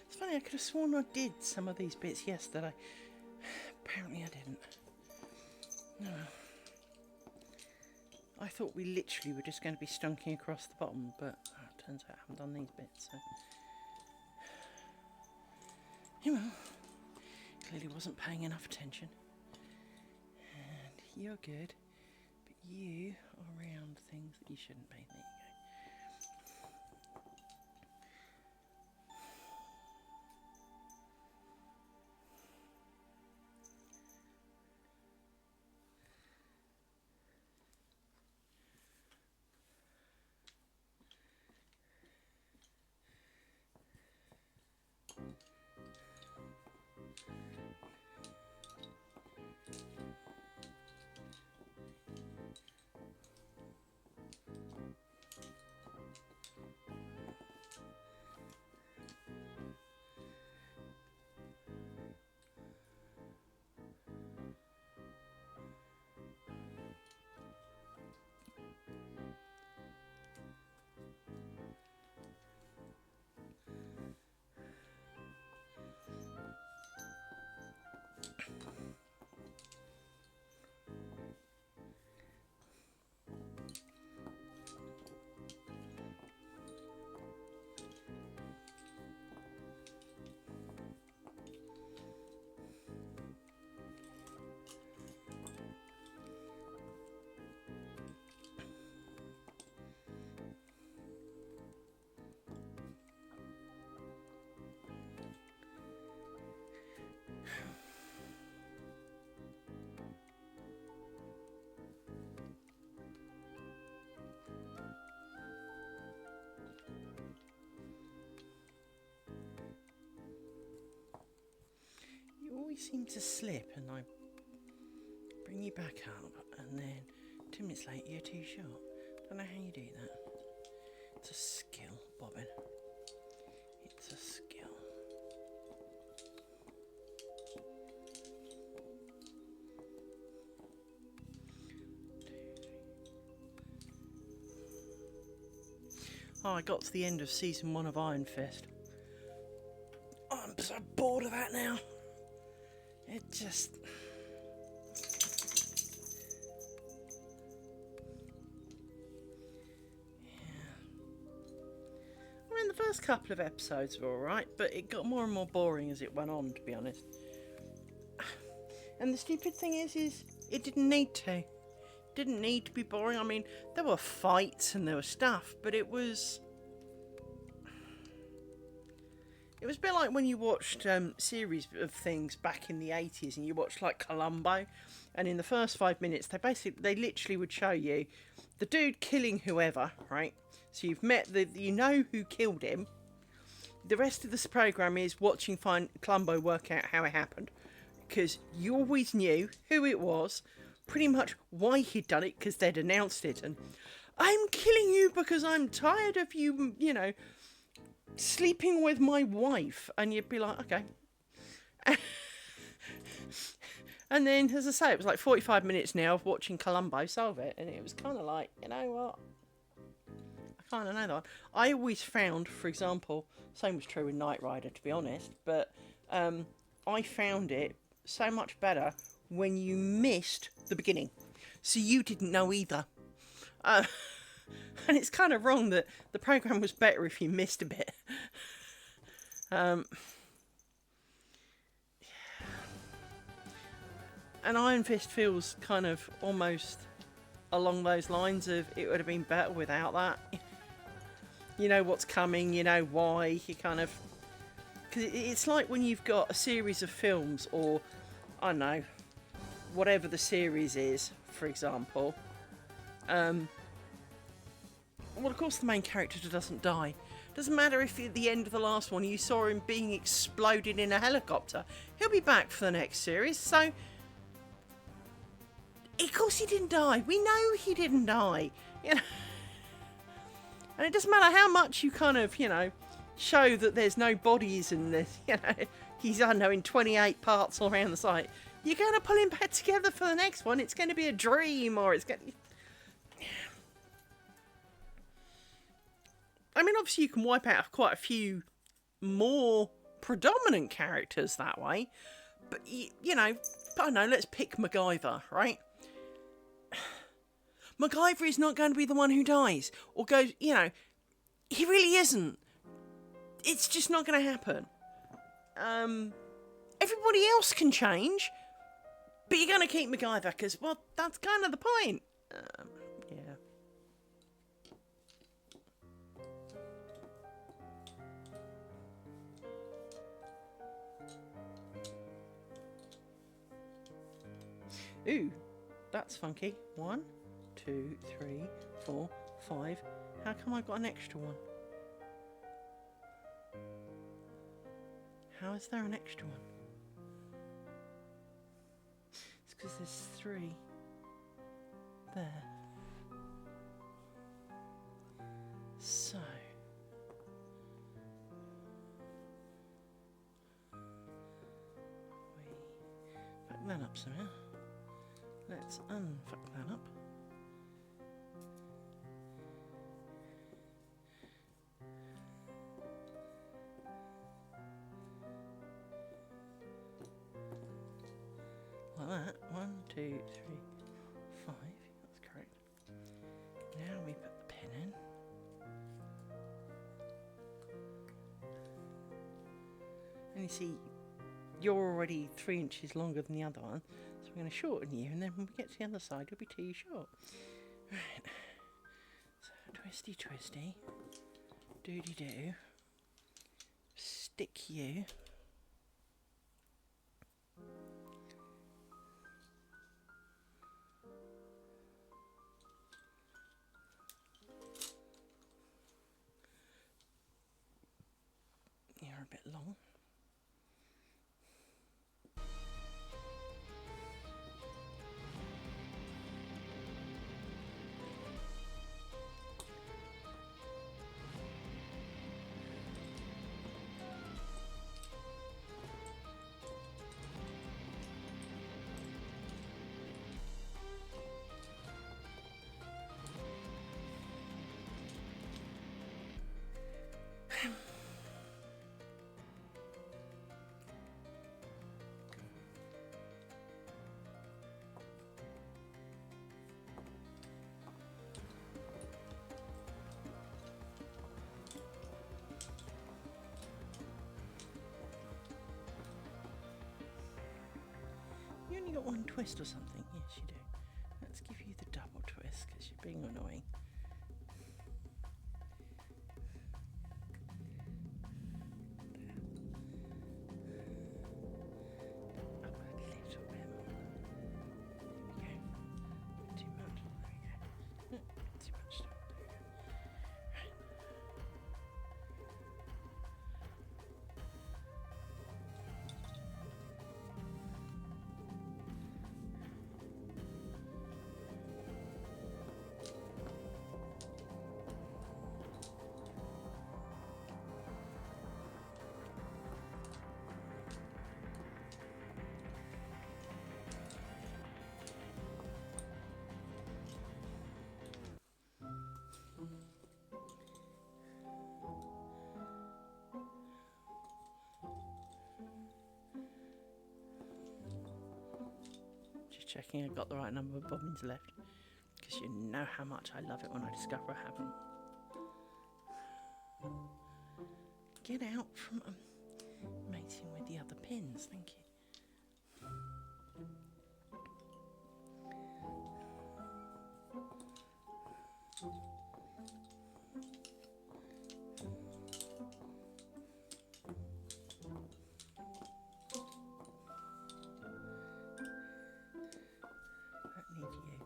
It's funny, I could have sworn I did some of these bits yesterday. Apparently I didn't. No. I thought we literally were just going to be stunking across the bottom, but it turns out I haven't done these bits, so... Anyway, clearly wasn't paying enough attention. And you're good, but you are around things that you shouldn't be. There you go. Always seem to slip and I bring you back up and then 2 minutes later you're too short. Don't know how you do that. It's a skill, bobbin. It's a skill. Oh, I got to the end of season 1 of Iron Fist. I'm so bored of that now. It just... I mean, the first couple of episodes were alright, but it got more and more boring as it went on, to be honest. And the stupid thing is it didn't need to. It didn't need to be boring. I mean, there were fights and there was stuff, but it was a bit like when you watched series of things back in the 80s and you watched like Columbo, and in the first 5 minutes they literally would show you the dude killing whoever, right? So you've met you know who killed him. The rest of this program is watching Columbo work out how it happened, because you always knew who it was, pretty much why he'd done it, because they'd announced it, and I'm killing you because I'm tired of you, you know, sleeping with my wife, and you'd be like, okay. And then, as I say, it was like 45 minutes now of watching Columbo solve it, and it was kind of like, you know what, I kind of know that. I always found, for example, same was true with Knight Rider, to be honest, but I found it so much better when you missed the beginning, so you didn't know either. And it's kind of wrong that the program was better if you missed a bit. And Iron Fist feels kind of almost along those lines of it would have been better without that. You know what's coming, you know why, you kind of... Because it's like when you've got a series of films, or, I don't know, whatever the series is, for example. Well, of course the main character doesn't die. Doesn't matter if at the end of the last one you saw him being exploded in a helicopter. He'll be back for the next series, so... Of course he didn't die. We know he didn't die. You know? And it doesn't matter how much you kind of, you know, show that there's no bodies and there's, you know, he's, I don't know, in 28 parts all around the site. You're going to pull him back together for the next one. It's going to be a dream, or it's going to... I mean, obviously you can wipe out quite a few more predominant characters that way. But, you know, I don't know, let's pick MacGyver, right? MacGyver is not going to be the one who dies or goes, you know, he really isn't. It's just not going to happen. Everybody else can change, but you're going to keep MacGyver because, well, that's kind of the point. Yeah. Ooh, that's funky. 1, 2, 3, 4, 5. How come I got an extra one? How is there an extra one? It's because there's 3 there. So we back that up somehow. Let's unfuck that up. Like that. 1, 2, 3, 5. That's correct. Now we put the pin in. And you see, you're already 3 inches longer than the other one. So we're going to shorten you, and then when we get to the other side, you'll be 2 short. Right. So, twisty, twisty. Doody do. Stick you. You're a bit long. you got one twist or something? Yes, you do. Let's give you the double twist because you're being annoying. Up a little bit more. There we go. Too much. There we go. Too much stuff. There we go. Right. Just checking I've got the right number of bobbins left, because you know how much I love it when I discover I haven't. Get out from mating with the other pins, thank you. Don't need you.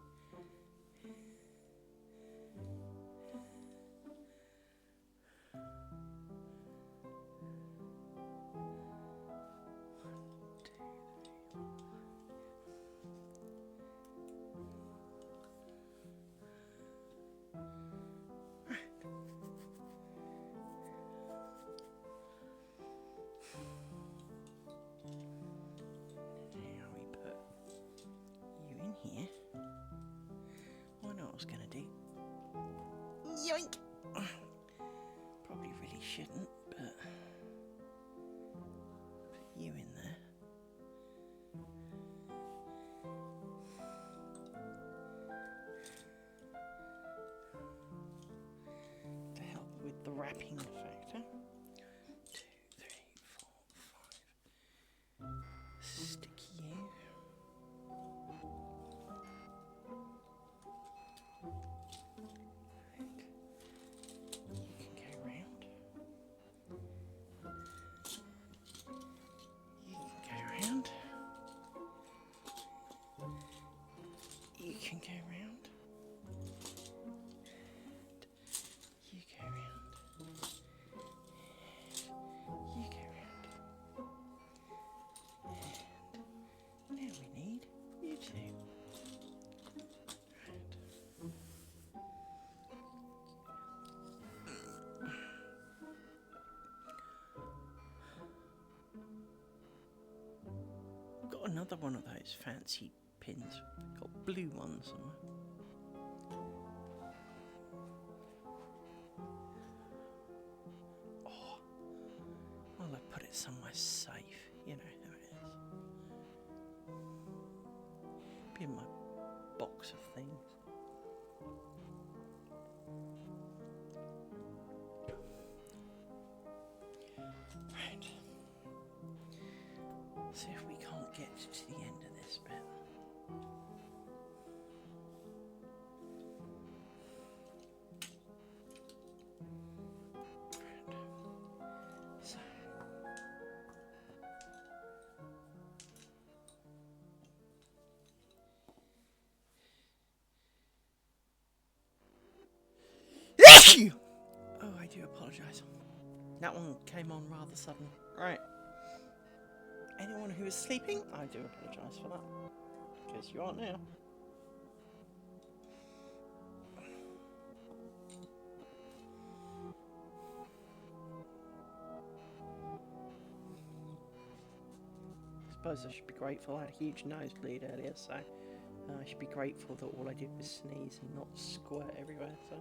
Here. I know what I was going to do. Yoink! Probably really shouldn't, but put you in there. To help with the wrapping factor. 2, 3, 4, 5. Stick you. You can go round. You go round. You go round. And now we need you two. Got another one of those fancy pins. Got blue ones somewhere. Oh, well, I put it somewhere safe. You know how it is. Be in my box of things. Right. See if we can't get to the end of this bit. So. Oh, I do apologise. That one came on rather sudden. Right. Anyone who is sleeping, I do apologise for that. Because you aren't now. I suppose I should be grateful. I had a huge nosebleed earlier, so I should be grateful that all I did was sneeze and not squirt everywhere. So.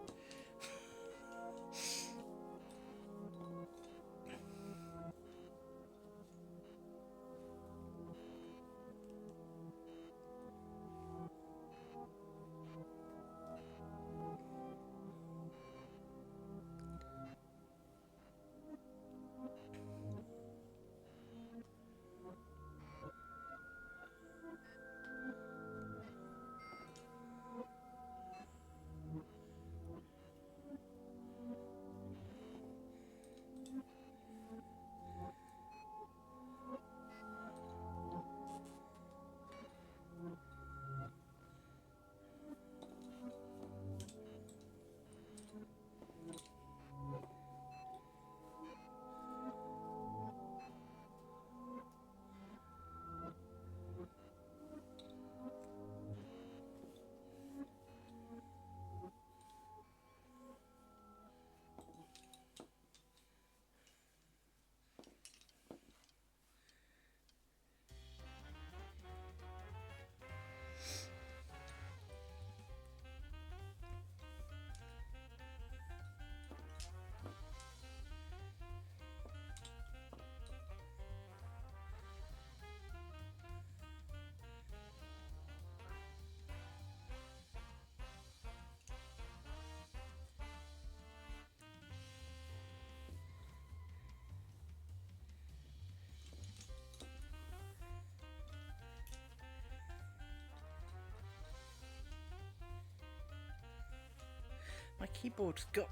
My keyboard's got...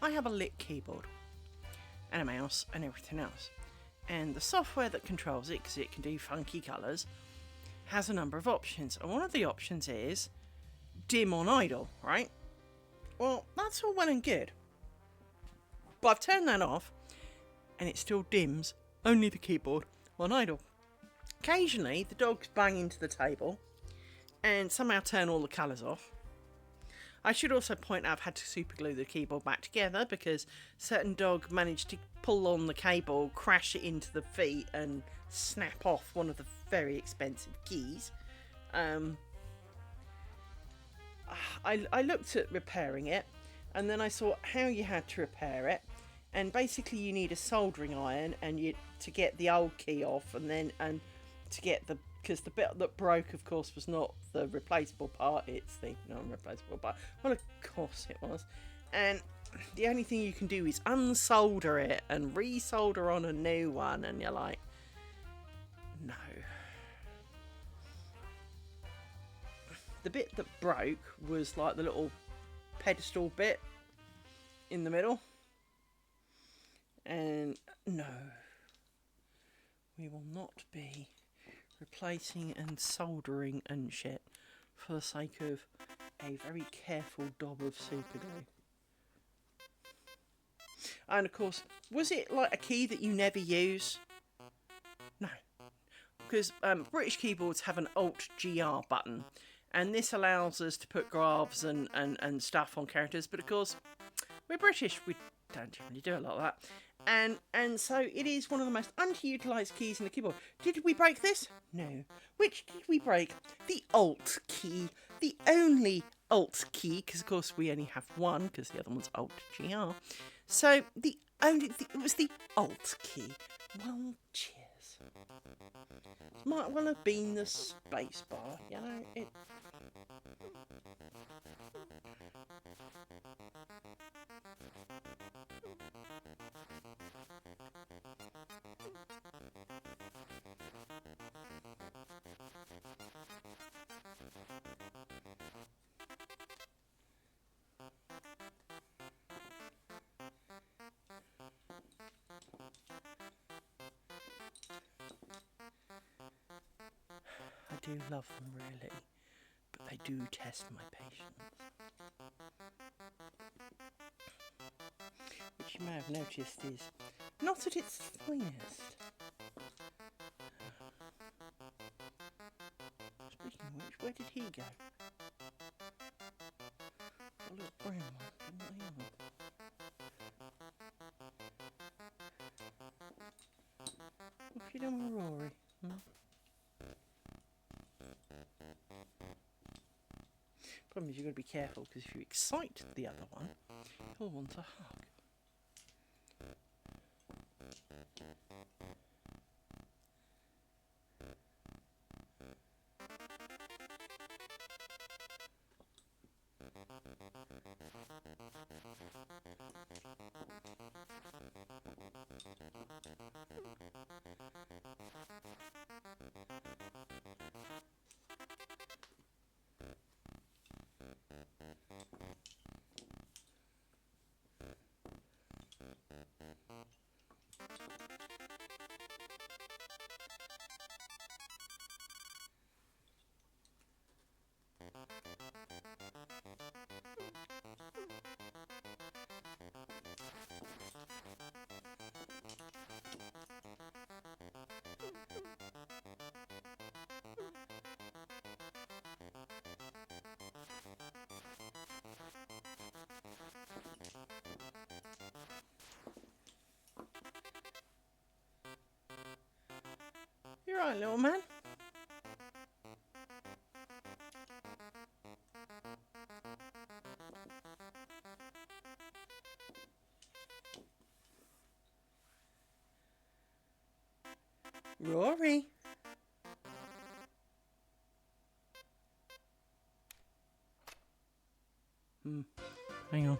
I have a lit keyboard and a mouse and everything else. And the software that controls it, because it can do funky colours, has a number of options. And one of the options is dim on idle, right? Well, that's all well and good. But I've turned that off and it still dims only the keyboard on idle. Occasionally, the dogs bang into the table and somehow turn all the colours off. I should also point out I've had to super glue the keyboard back together because certain dog managed to pull on the cable, crash it into the feet and snap off one of the very expensive keys. I looked at repairing it and then I saw how you had to repair it, and basically you need a soldering iron and to get the old key off, and to get because the bit that broke, of course, was not the replaceable part, it's the non-replaceable part. Well, of course it was. And the only thing you can do is unsolder it and resolder on a new one, and you're like, no. The bit that broke was like the little pedestal bit in the middle. And no, we will not be replacing and soldering and shit for the sake of a very careful daub of super glue. And of course, was it like a key that you never use? No, because British keyboards have an Alt-GR button, and this allows us to put graphs and stuff on characters, but of course we're British, we don't generally do a lot of that. And so it is one of the most underutilised keys in the keyboard. Did we break this? No. Which did we break? The Alt key. The only Alt key, because of course we only have one, because the other one's Alt-GR. So it was the Alt key. Well, cheers. Might well have been the space bar, you know. I do love them, really, but they do test my patience. Which you may have noticed is not at its finest. Speaking of which, where did he go? A little brown one, didn't he? What have you done with Rory? Problem is, you've got to be careful, because if you excite the other one, he'll want a hug. You're right, little man. Rory. Hang on.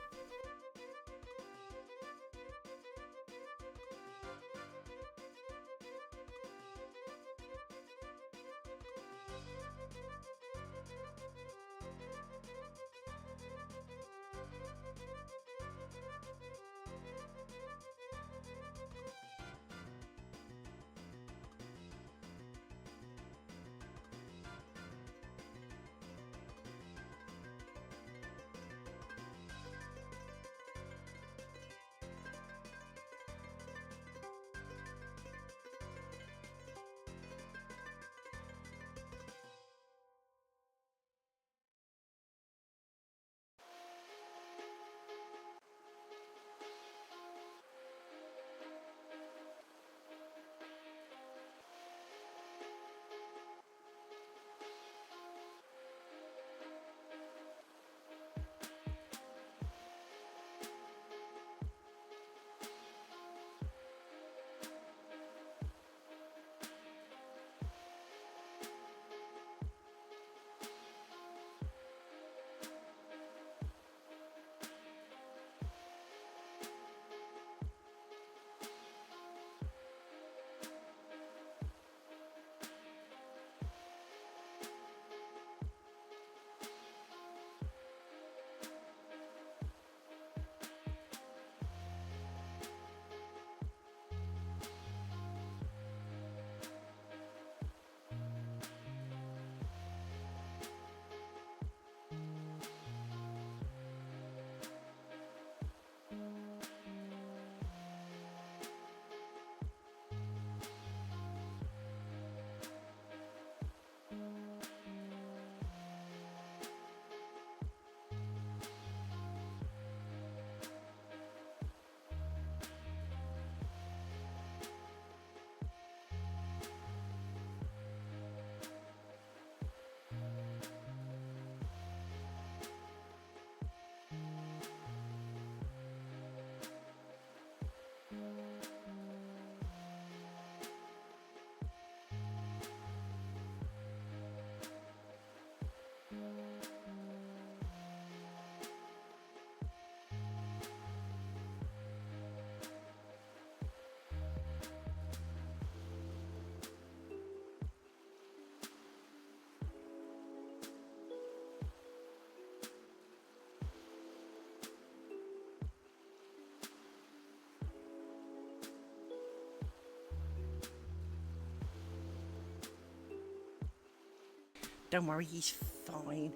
Don't worry, he's fine.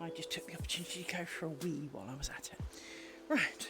I just took the opportunity to go for a wee while I was at it. Right.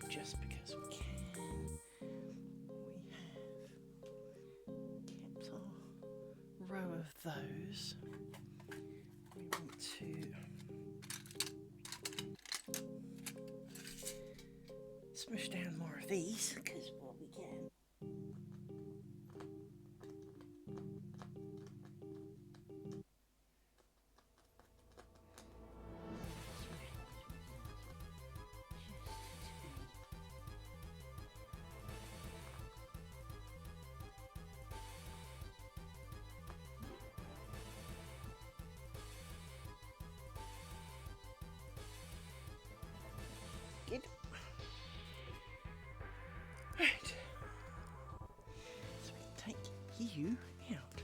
Just because we can, we have kept our row of those. We want to smush down more of these because, well, we can. Good. Right. So we take you out.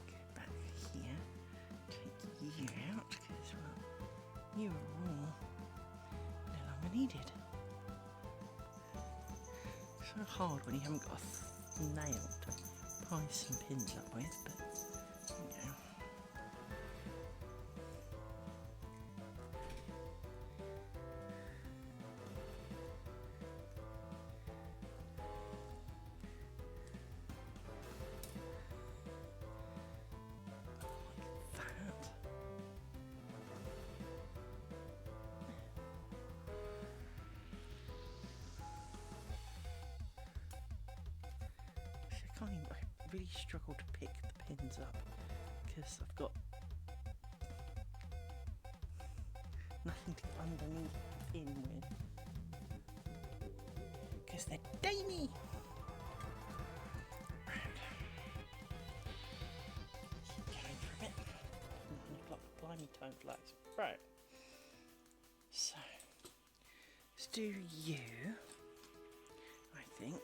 Go back here. Take you out because, well, you are all no longer needed. So hard when you haven't got a nail to tie some pins up with, but you know. really struggle to pick the pins up because I've got nothing to underneath the pin with because they're tiny. Keep going for a bit. Blimey, time flies. Right. So let's do you, I think.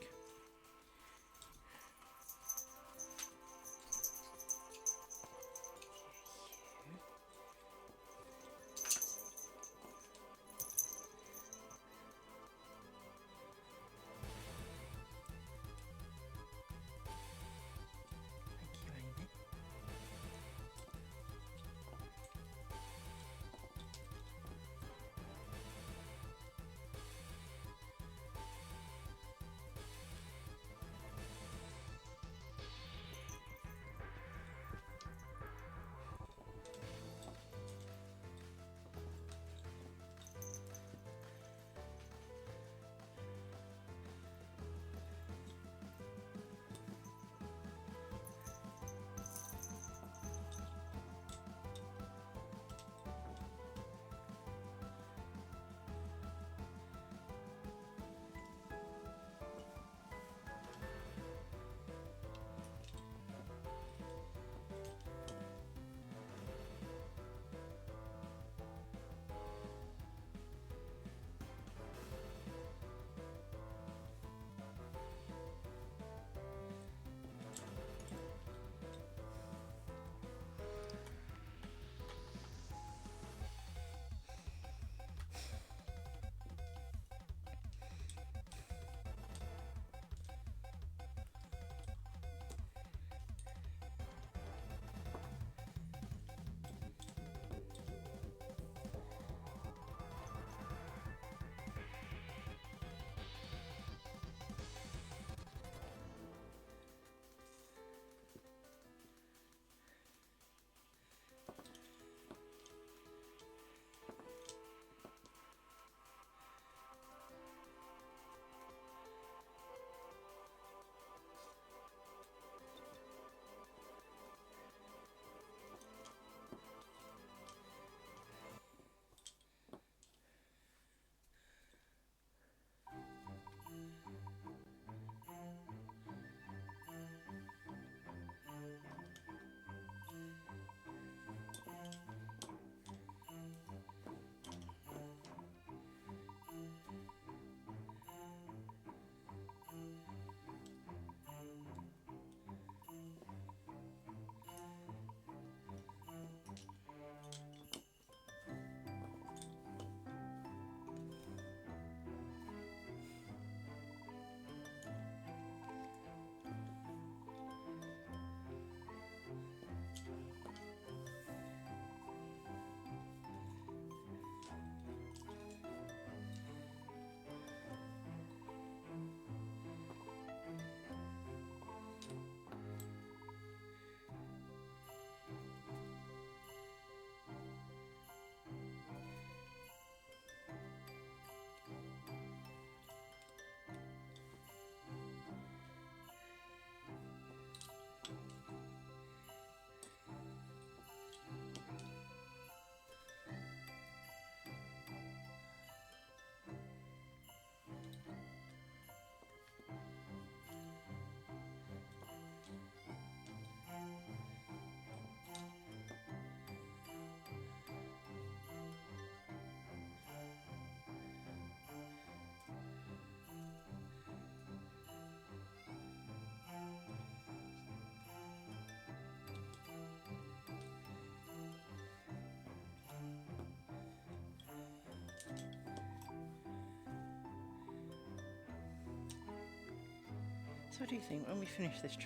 So I do think when we finish this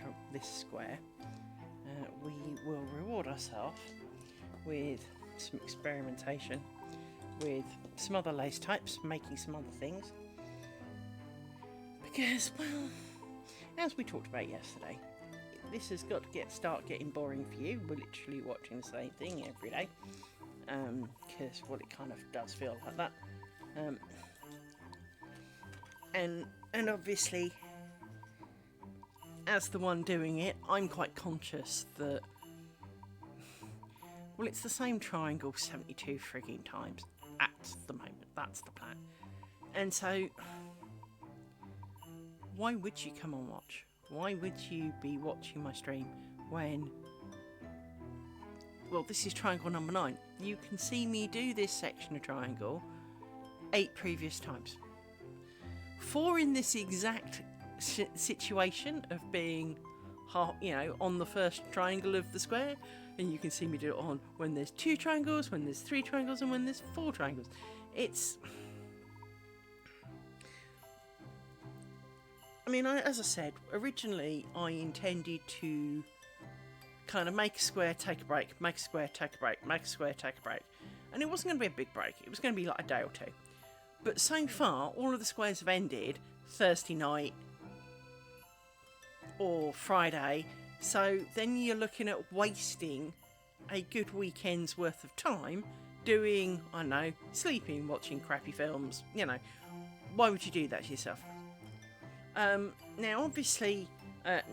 square, we will reward ourselves with some experimentation with some other lace types, making some other things. Because, well, as we talked about yesterday, this has got to start getting boring for you. We're literally watching the same thing every day. Because, well, it kind of does feel like that. And obviously, as the one doing it, I'm quite conscious that, well, it's the same triangle 72 frigging times at the moment. That's the plan. And so, why would you come and watch? Why would you be watching my stream when, well, this is triangle number 9. You can see me do this section of triangle 8 previous times. 4 in this exact situation of being, on the first triangle of the square, and you can see me do it on when there's 2 triangles, when there's 3 triangles, and when there's 4 triangles. As I said, originally I intended to kind of make a square, take a break, make a square, take a break, make a square, take a break. And it wasn't going to be a big break. It was going to be like a day or 2. But so far, all of the squares have ended Thursday night or Friday. So then you're looking at wasting a good weekend's worth of time doing, I don't know, sleeping, watching crappy films. Why would you do that to yourself? Now, obviously, a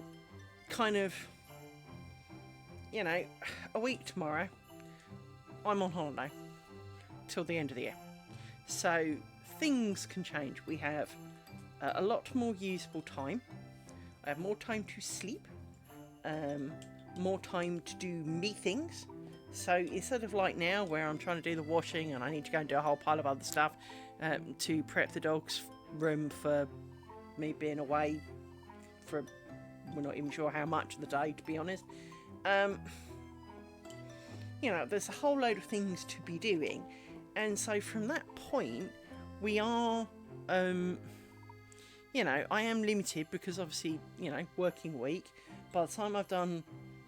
week tomorrow, I'm on holiday till the end of the year. So things can change. We have a lot more usable time. I have more time to sleep, more time to do me things. So instead of like now where I'm trying to do the washing and I need to go and do a whole pile of other stuff to prep the dog's room for me being away for, we're not even sure how much of the day, to be honest. There's a whole load of things to be doing. And so from that point, we are, I am limited because obviously, working week. By the time I've done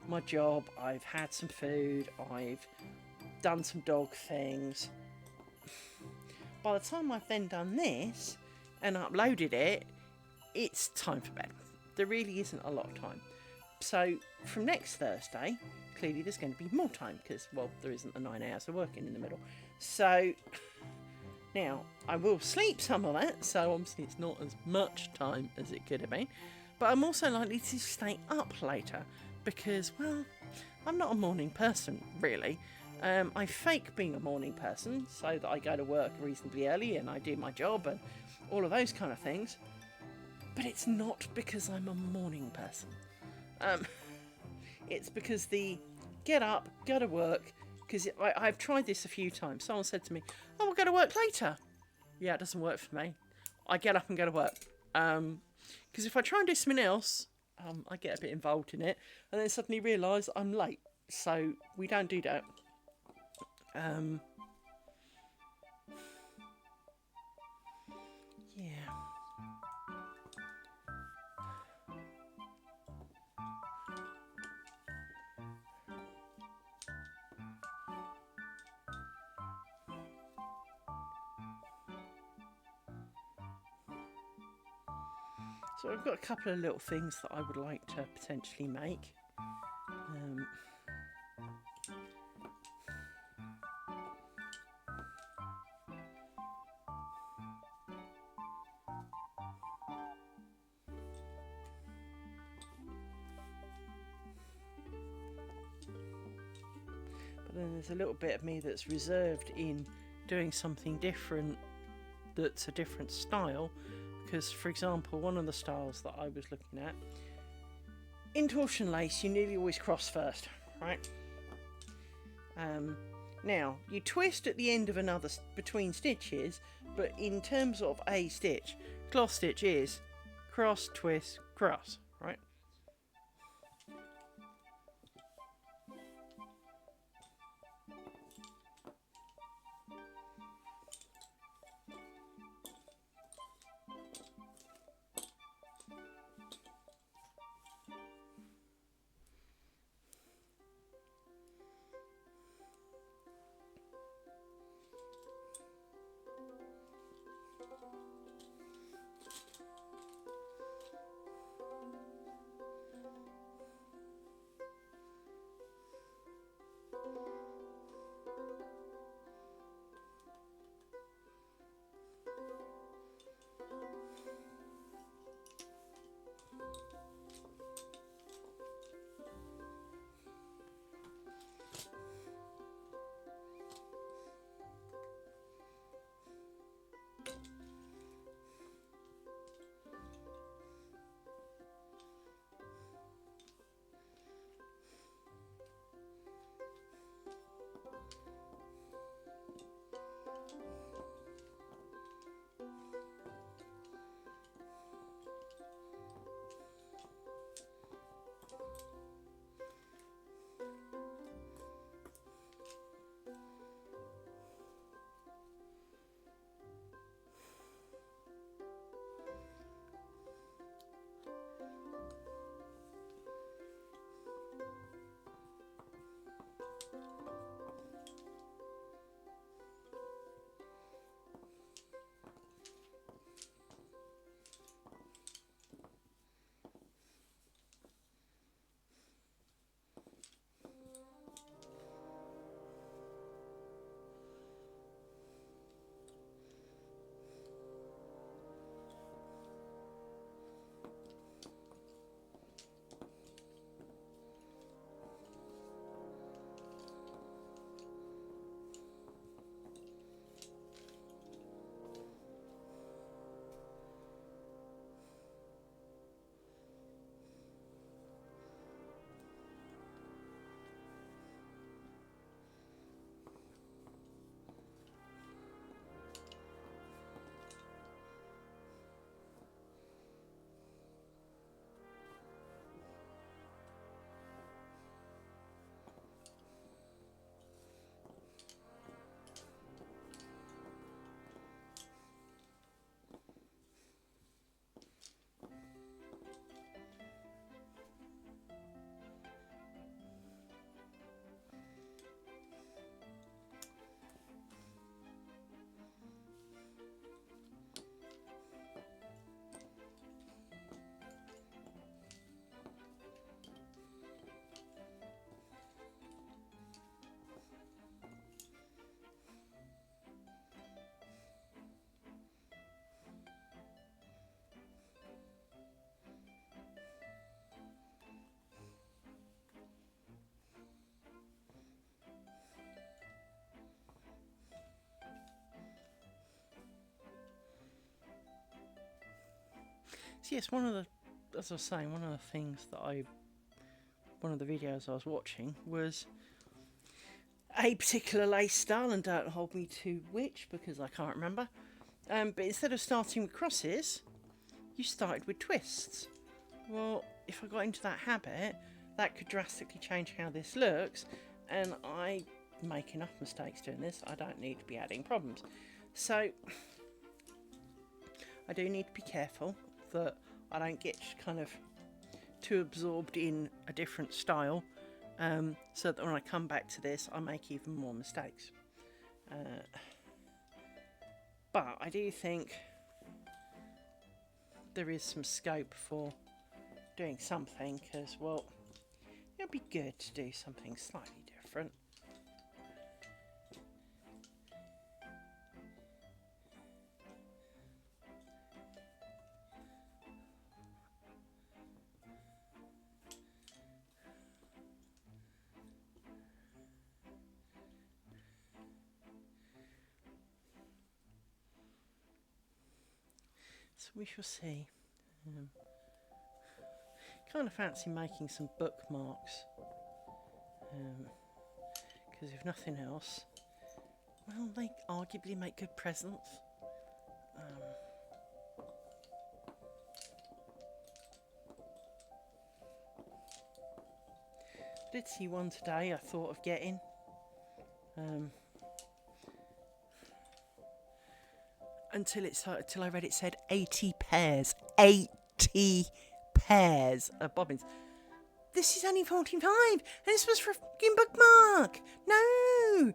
my job, I've had some food, I've done some dog things. By the time I've then done this and uploaded it, it's time for bed. There really isn't a lot of time. So from next Thursday, clearly there's going to be more time because, well, there isn't the 9 hours of working in the middle. So now I will sleep some of it, so obviously it's not as much time as it could have been. But I'm also likely to stay up later because, well, I'm not a morning person, really. I fake being a morning person so that I go to work reasonably early and I do my job and all of those kind of things. But it's not because I'm a morning person. It's because the get up, go to work, because I've tried this a few times. Someone said to me, oh, we'll go to work later. Yeah, it doesn't work for me. I get up and go to work. Because if I try and do something else, I get a bit involved in it, and then suddenly realise I'm late. So we don't do that. Yeah. So I've got a couple of little things that I would like to potentially make. But then there's a little bit of me that's reserved in doing something different that's a different style. Because, for example, one of the styles that I was looking at, in torchon lace, you nearly always cross first, right? Now, you twist at the end of another between stitches, but in terms of a stitch, cloth stitch is cross, twist, cross, right? So yes, one of the, as I was saying, one of the things that one of the videos I was watching was a particular lace style, and don't hold me to which because I can't remember. But instead of starting with crosses, you started with twists. Well, if I got into that habit, that could drastically change how this looks, and I make enough mistakes doing this. I don't need to be adding problems. So I do need to be careful that I don't get kind of too absorbed in a different style, so that when I come back to this, I make even more mistakes. But I do think there is some scope for doing something, because, well, it'd be good to do something slightly different. So we shall see. Kind of fancy making some bookmarks, because if nothing else, well, they arguably make good presents. I did see one today I thought of getting. Until I read it said 80 pairs. 80 pairs of bobbins. This is only 45, and this was for a fucking bookmark. No.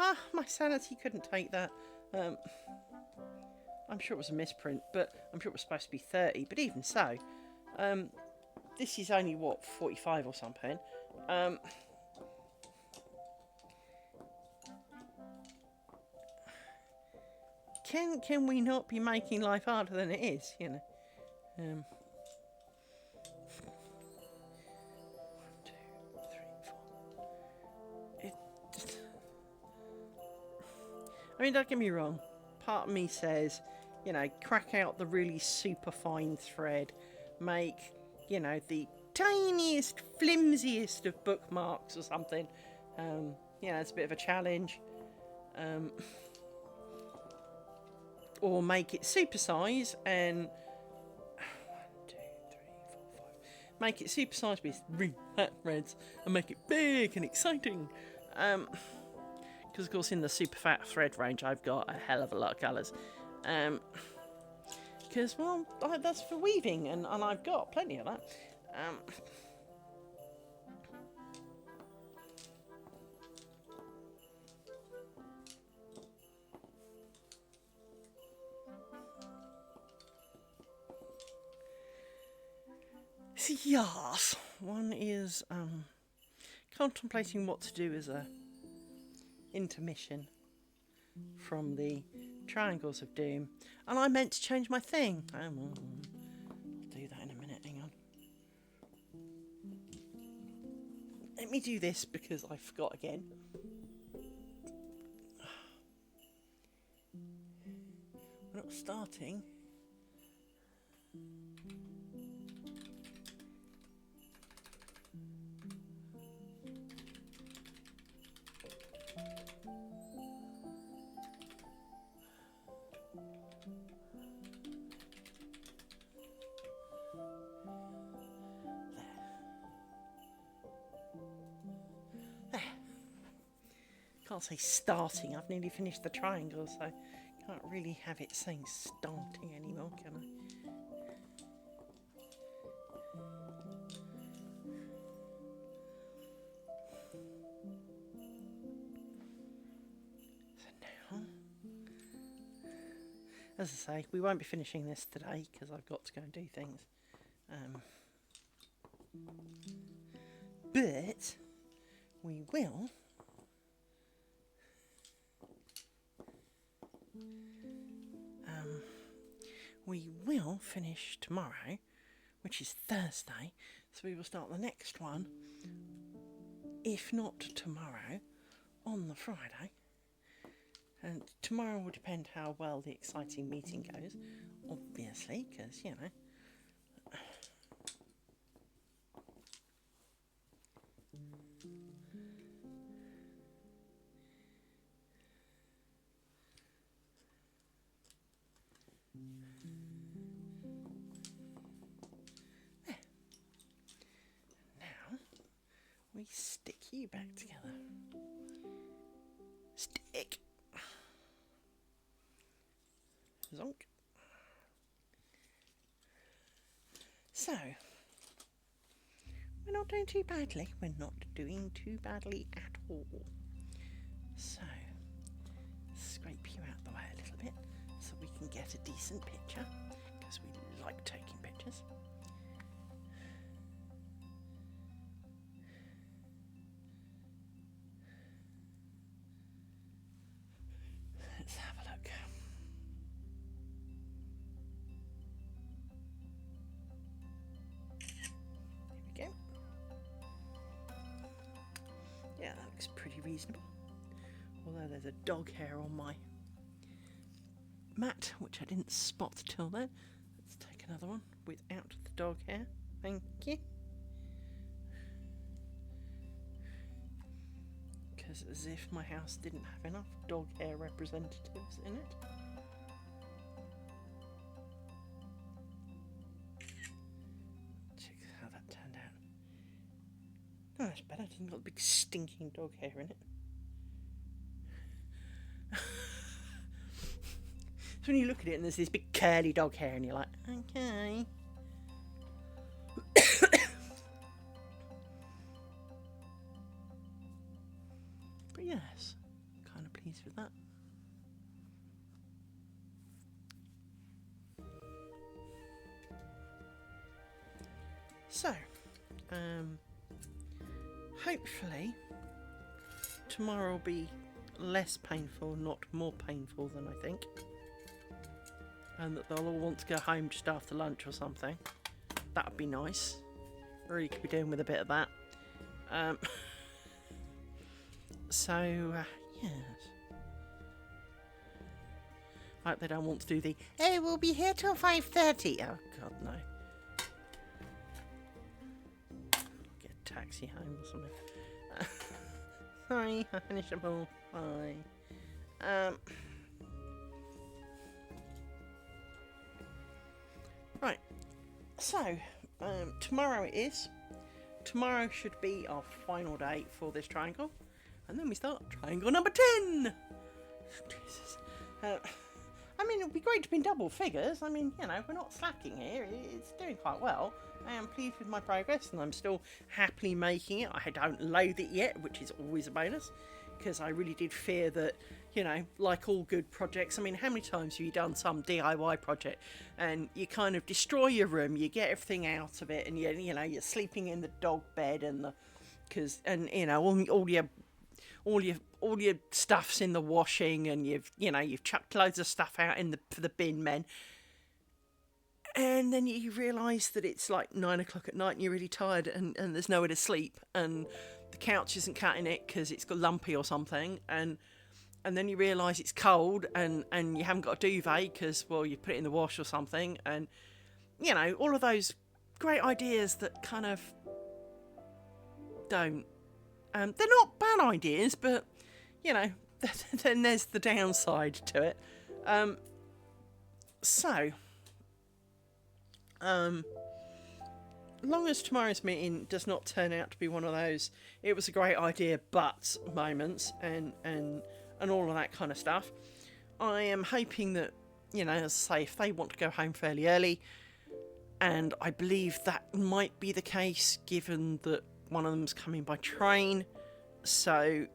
Ah, my sanity couldn't take that. I'm sure it was a misprint, but I'm sure it was supposed to be 30. But even so, this is only, what, 45 or something. Can we not be making life harder than it is, you know? 1, 2, 3, 4. I mean, don't get me wrong. Part of me says, you know, crack out the really super fine thread, make, you know, the tiniest, flimsiest of bookmarks or something. You know, it's a bit of a challenge. Or make it supersize and 1, 2, 3, 4, 5. Make it supersize with really fat threads and make it big and exciting. Because of course in the super fat thread range I've got a hell of a lot of colours. Because, well, that's for weaving, and I've got plenty of that. Yes, one is contemplating what to do as a intermission from the Triangles of Doom, and I meant to change my thing. I'll do that in a minute. Hang on. Let me do this because I forgot again. We're not starting. Can't say starting, I've nearly finished the triangle, so can't really have it saying starting anymore, can I? So now, as I say, we won't be finishing this today because I've got to go and do things. But we will finish tomorrow, which is Thursday, so we will start the next one, if not tomorrow, on the Friday. And tomorrow will depend how well the exciting meeting goes, obviously, because, you know. There. Now, we stick you back together. Stick. Zonk. So, we're not doing too badly. We're not doing too badly at all. So, scrape you out the way a little bit so we can get a decent picture, because we like taking pictures. Let's have a look. There we go. Yeah, that looks pretty reasonable. Although there's a dog hair on my mat, which I didn't spot till then. Let's take another one without the dog hair. Thank you. Because as if my house didn't have enough dog hair representatives in it. Check how that turned out. Oh, that's better. It doesn't got the big stinking dog hair in it. So when you look at it and there's this big curly dog hair and you're like, okay. But yes, kind of pleased with that. So, hopefully tomorrow will be less painful, not more painful than I think. And that they'll all want to go home just after lunch or something. That would be nice. Really could be doing with a bit of that. Yes. I hope they don't want to do the, hey, we'll be here till 5:30. Oh, God, no. Get a taxi home or something. Sorry, I finished them all. Bye. Right, so tomorrow it is. Tomorrow should be our final day for this triangle, and then we start triangle number 10. Jesus. I mean, it would be great to be in double figures. I mean, you know, we're not slacking here. It's doing quite well. I am pleased with my progress, and I'm still happily making it. I don't load it yet, which is always a bonus, because I really did fear that, you know, like all good projects, I mean, how many times have you done some DIY project and you kind of destroy your room, you get everything out of it, and you know, you're sleeping in the dog bed and you know, all your stuff's in the washing, and you've chucked loads of stuff out for the bin men. And then you realise that it's like 9 o'clock at night and you're really tired and there's nowhere to sleep, and the couch isn't cutting it because it's got lumpy or something, and then you realise it's cold and you haven't got a duvet because, well, you put it in the wash or something, and, you know, all of those great ideas that kind of don't. They're not bad ideas, but, you know, then there's the downside to it. Long as tomorrow's meeting does not turn out to be one of those it was a great idea but moments and all of that kind of stuff, I am hoping that, you know, as I say, if they want to go home fairly early, and I believe that might be the case given that one of them's coming by train, so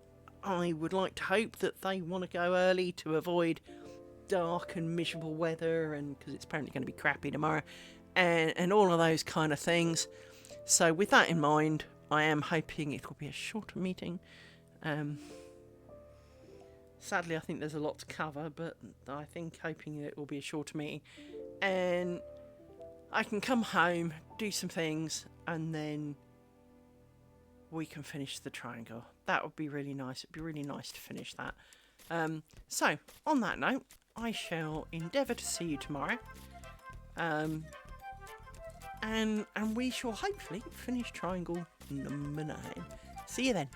I would like to hope that they want to go early to avoid dark and miserable weather, and because it's apparently going to be crappy tomorrow, and all of those kind of things. So with that in mind, I am hoping it will be a shorter meeting. Sadly, I think there's a lot to cover, but I think hoping it will be a shorter meeting, and I can come home, do some things, and then we can finish the triangle. That would be really nice. It'd be really nice to finish that. So, on that note, I shall endeavour to see you tomorrow. And we shall hopefully finish triangle number 9. See you then.